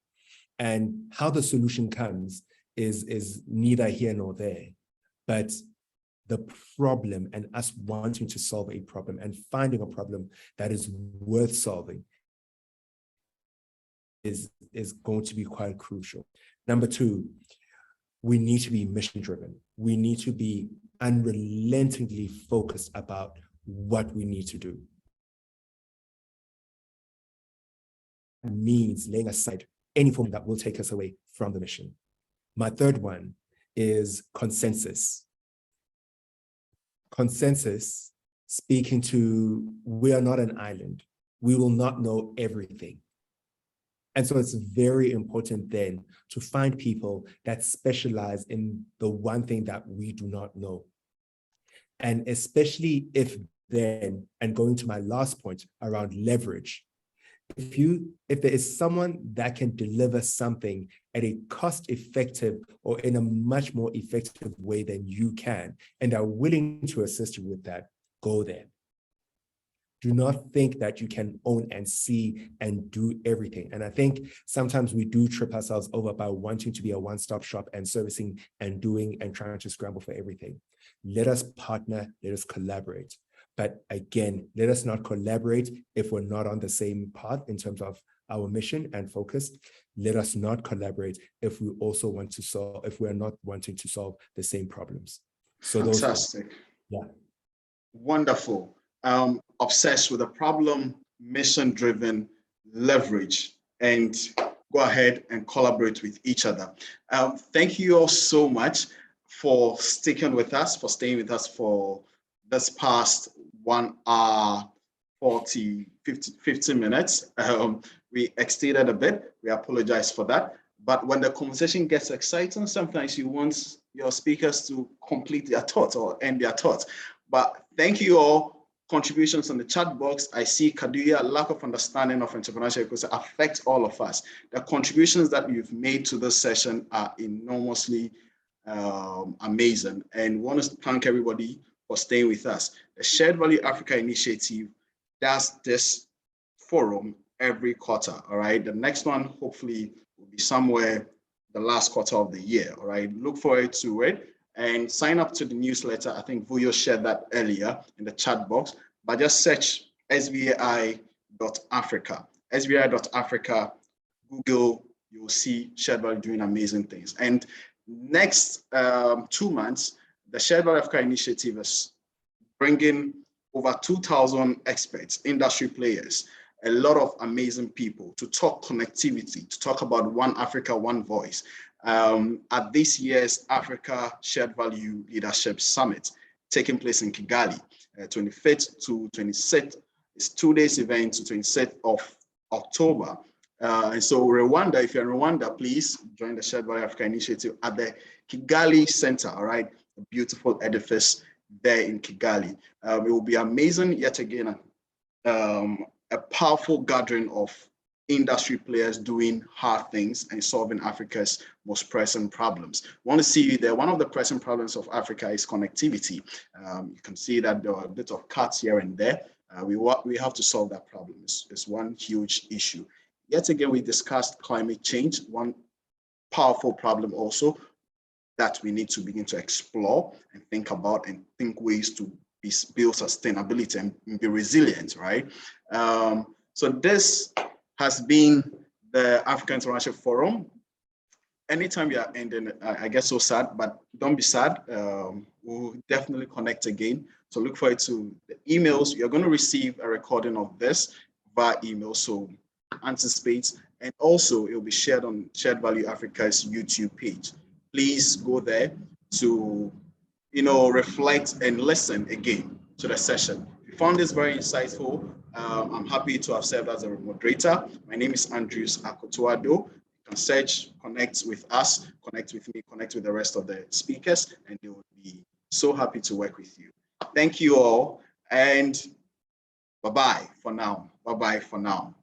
And how the solution comes is neither here nor there, but the problem and us wanting to solve a problem and finding a problem that is worth solving is going to be quite crucial. Number two, we need to be mission driven. We need to be unrelentingly focused about what we need to do. It means laying aside any form that will take us away from the mission. My third one is consensus. Consensus, speaking to, we are not an island. We will not know everything. And so it's very important then to find people that specialize in the one thing that we do not know. And especially if then, and going to my last point around leverage, if there is someone that can deliver something at a cost-effective or in a much more effective way than you can, and are willing to assist you with that, go there. Do not think that you can own and see and do everything. And I think sometimes we do trip ourselves over by wanting to be a one-stop shop and servicing and doing and trying to scramble for everything. Let us partner, let us collaborate. But again, let us not collaborate if we're not on the same path in terms of our mission and focus. Let us not collaborate if we also want to solve, if we're not wanting to solve the same problems. So fantastic. Yeah. Wonderful. Obsessed with a problem, mission-driven, leverage, and go ahead and collaborate with each other. Thank you all so much for sticking with us, for staying with us for this past 1 hour, 50 minutes. We extended a bit. We apologize for that. But when the conversation gets exciting, sometimes you want your speakers to complete their thoughts or end their thoughts. But thank you all. Contributions on the chat box. I see Kaduya, lack of understanding of entrepreneurship because it affects all of us. The contributions that you've made to this session are enormously amazing. And want to thank everybody for staying with us. The Shared Value Africa Initiative does this forum every quarter, all right? The next one hopefully will be somewhere the last quarter of the year, all right? Look forward to it. And sign up to the newsletter. I think Vuyo shared that earlier in the chat box, but just search svi.africa. svi.africa, Google, you'll see Shared Value doing amazing things. And next 2 months, the Shared Value Africa Initiative is bringing over 2,000 experts, industry players, a lot of amazing people to talk connectivity, to talk about One Africa, One Voice. At this year's Africa Shared Value Leadership Summit, taking place in Kigali, 25th to 26th. It's 2 days event to 26th of October. And so Rwanda, if you're in Rwanda, please join the Shared Value Africa Initiative at the Kigali Center, all right? A beautiful edifice there in Kigali. It will be amazing, yet again, a powerful gathering of industry players doing hard things and solving Africa's most pressing problems. We want to see you there. One of the pressing problems of Africa is connectivity. You can see that there are a bit of cuts here and there. We have to solve that problem. It's one huge issue. Yet again, we discussed climate change, one powerful problem also that we need to begin to explore and think about and think ways to build sustainability and be resilient, right? So this has been the African Entrepreneurship Forum. Anytime you are ending, I get so sad, but don't be sad. We'll definitely connect again. So look forward to the emails. You're going to receive a recording of this via email, so anticipate. And also, it will be shared on Shared Value Africa's YouTube page. Please go there to, reflect and listen again to the session. If you found this very insightful, I'm happy to have served as a moderator. My name is Andrews Akotuado. You can search, connect with us, connect with me, connect with the rest of the speakers, and they will be so happy to work with you. Thank you all, and bye-bye for now. Bye-bye for now.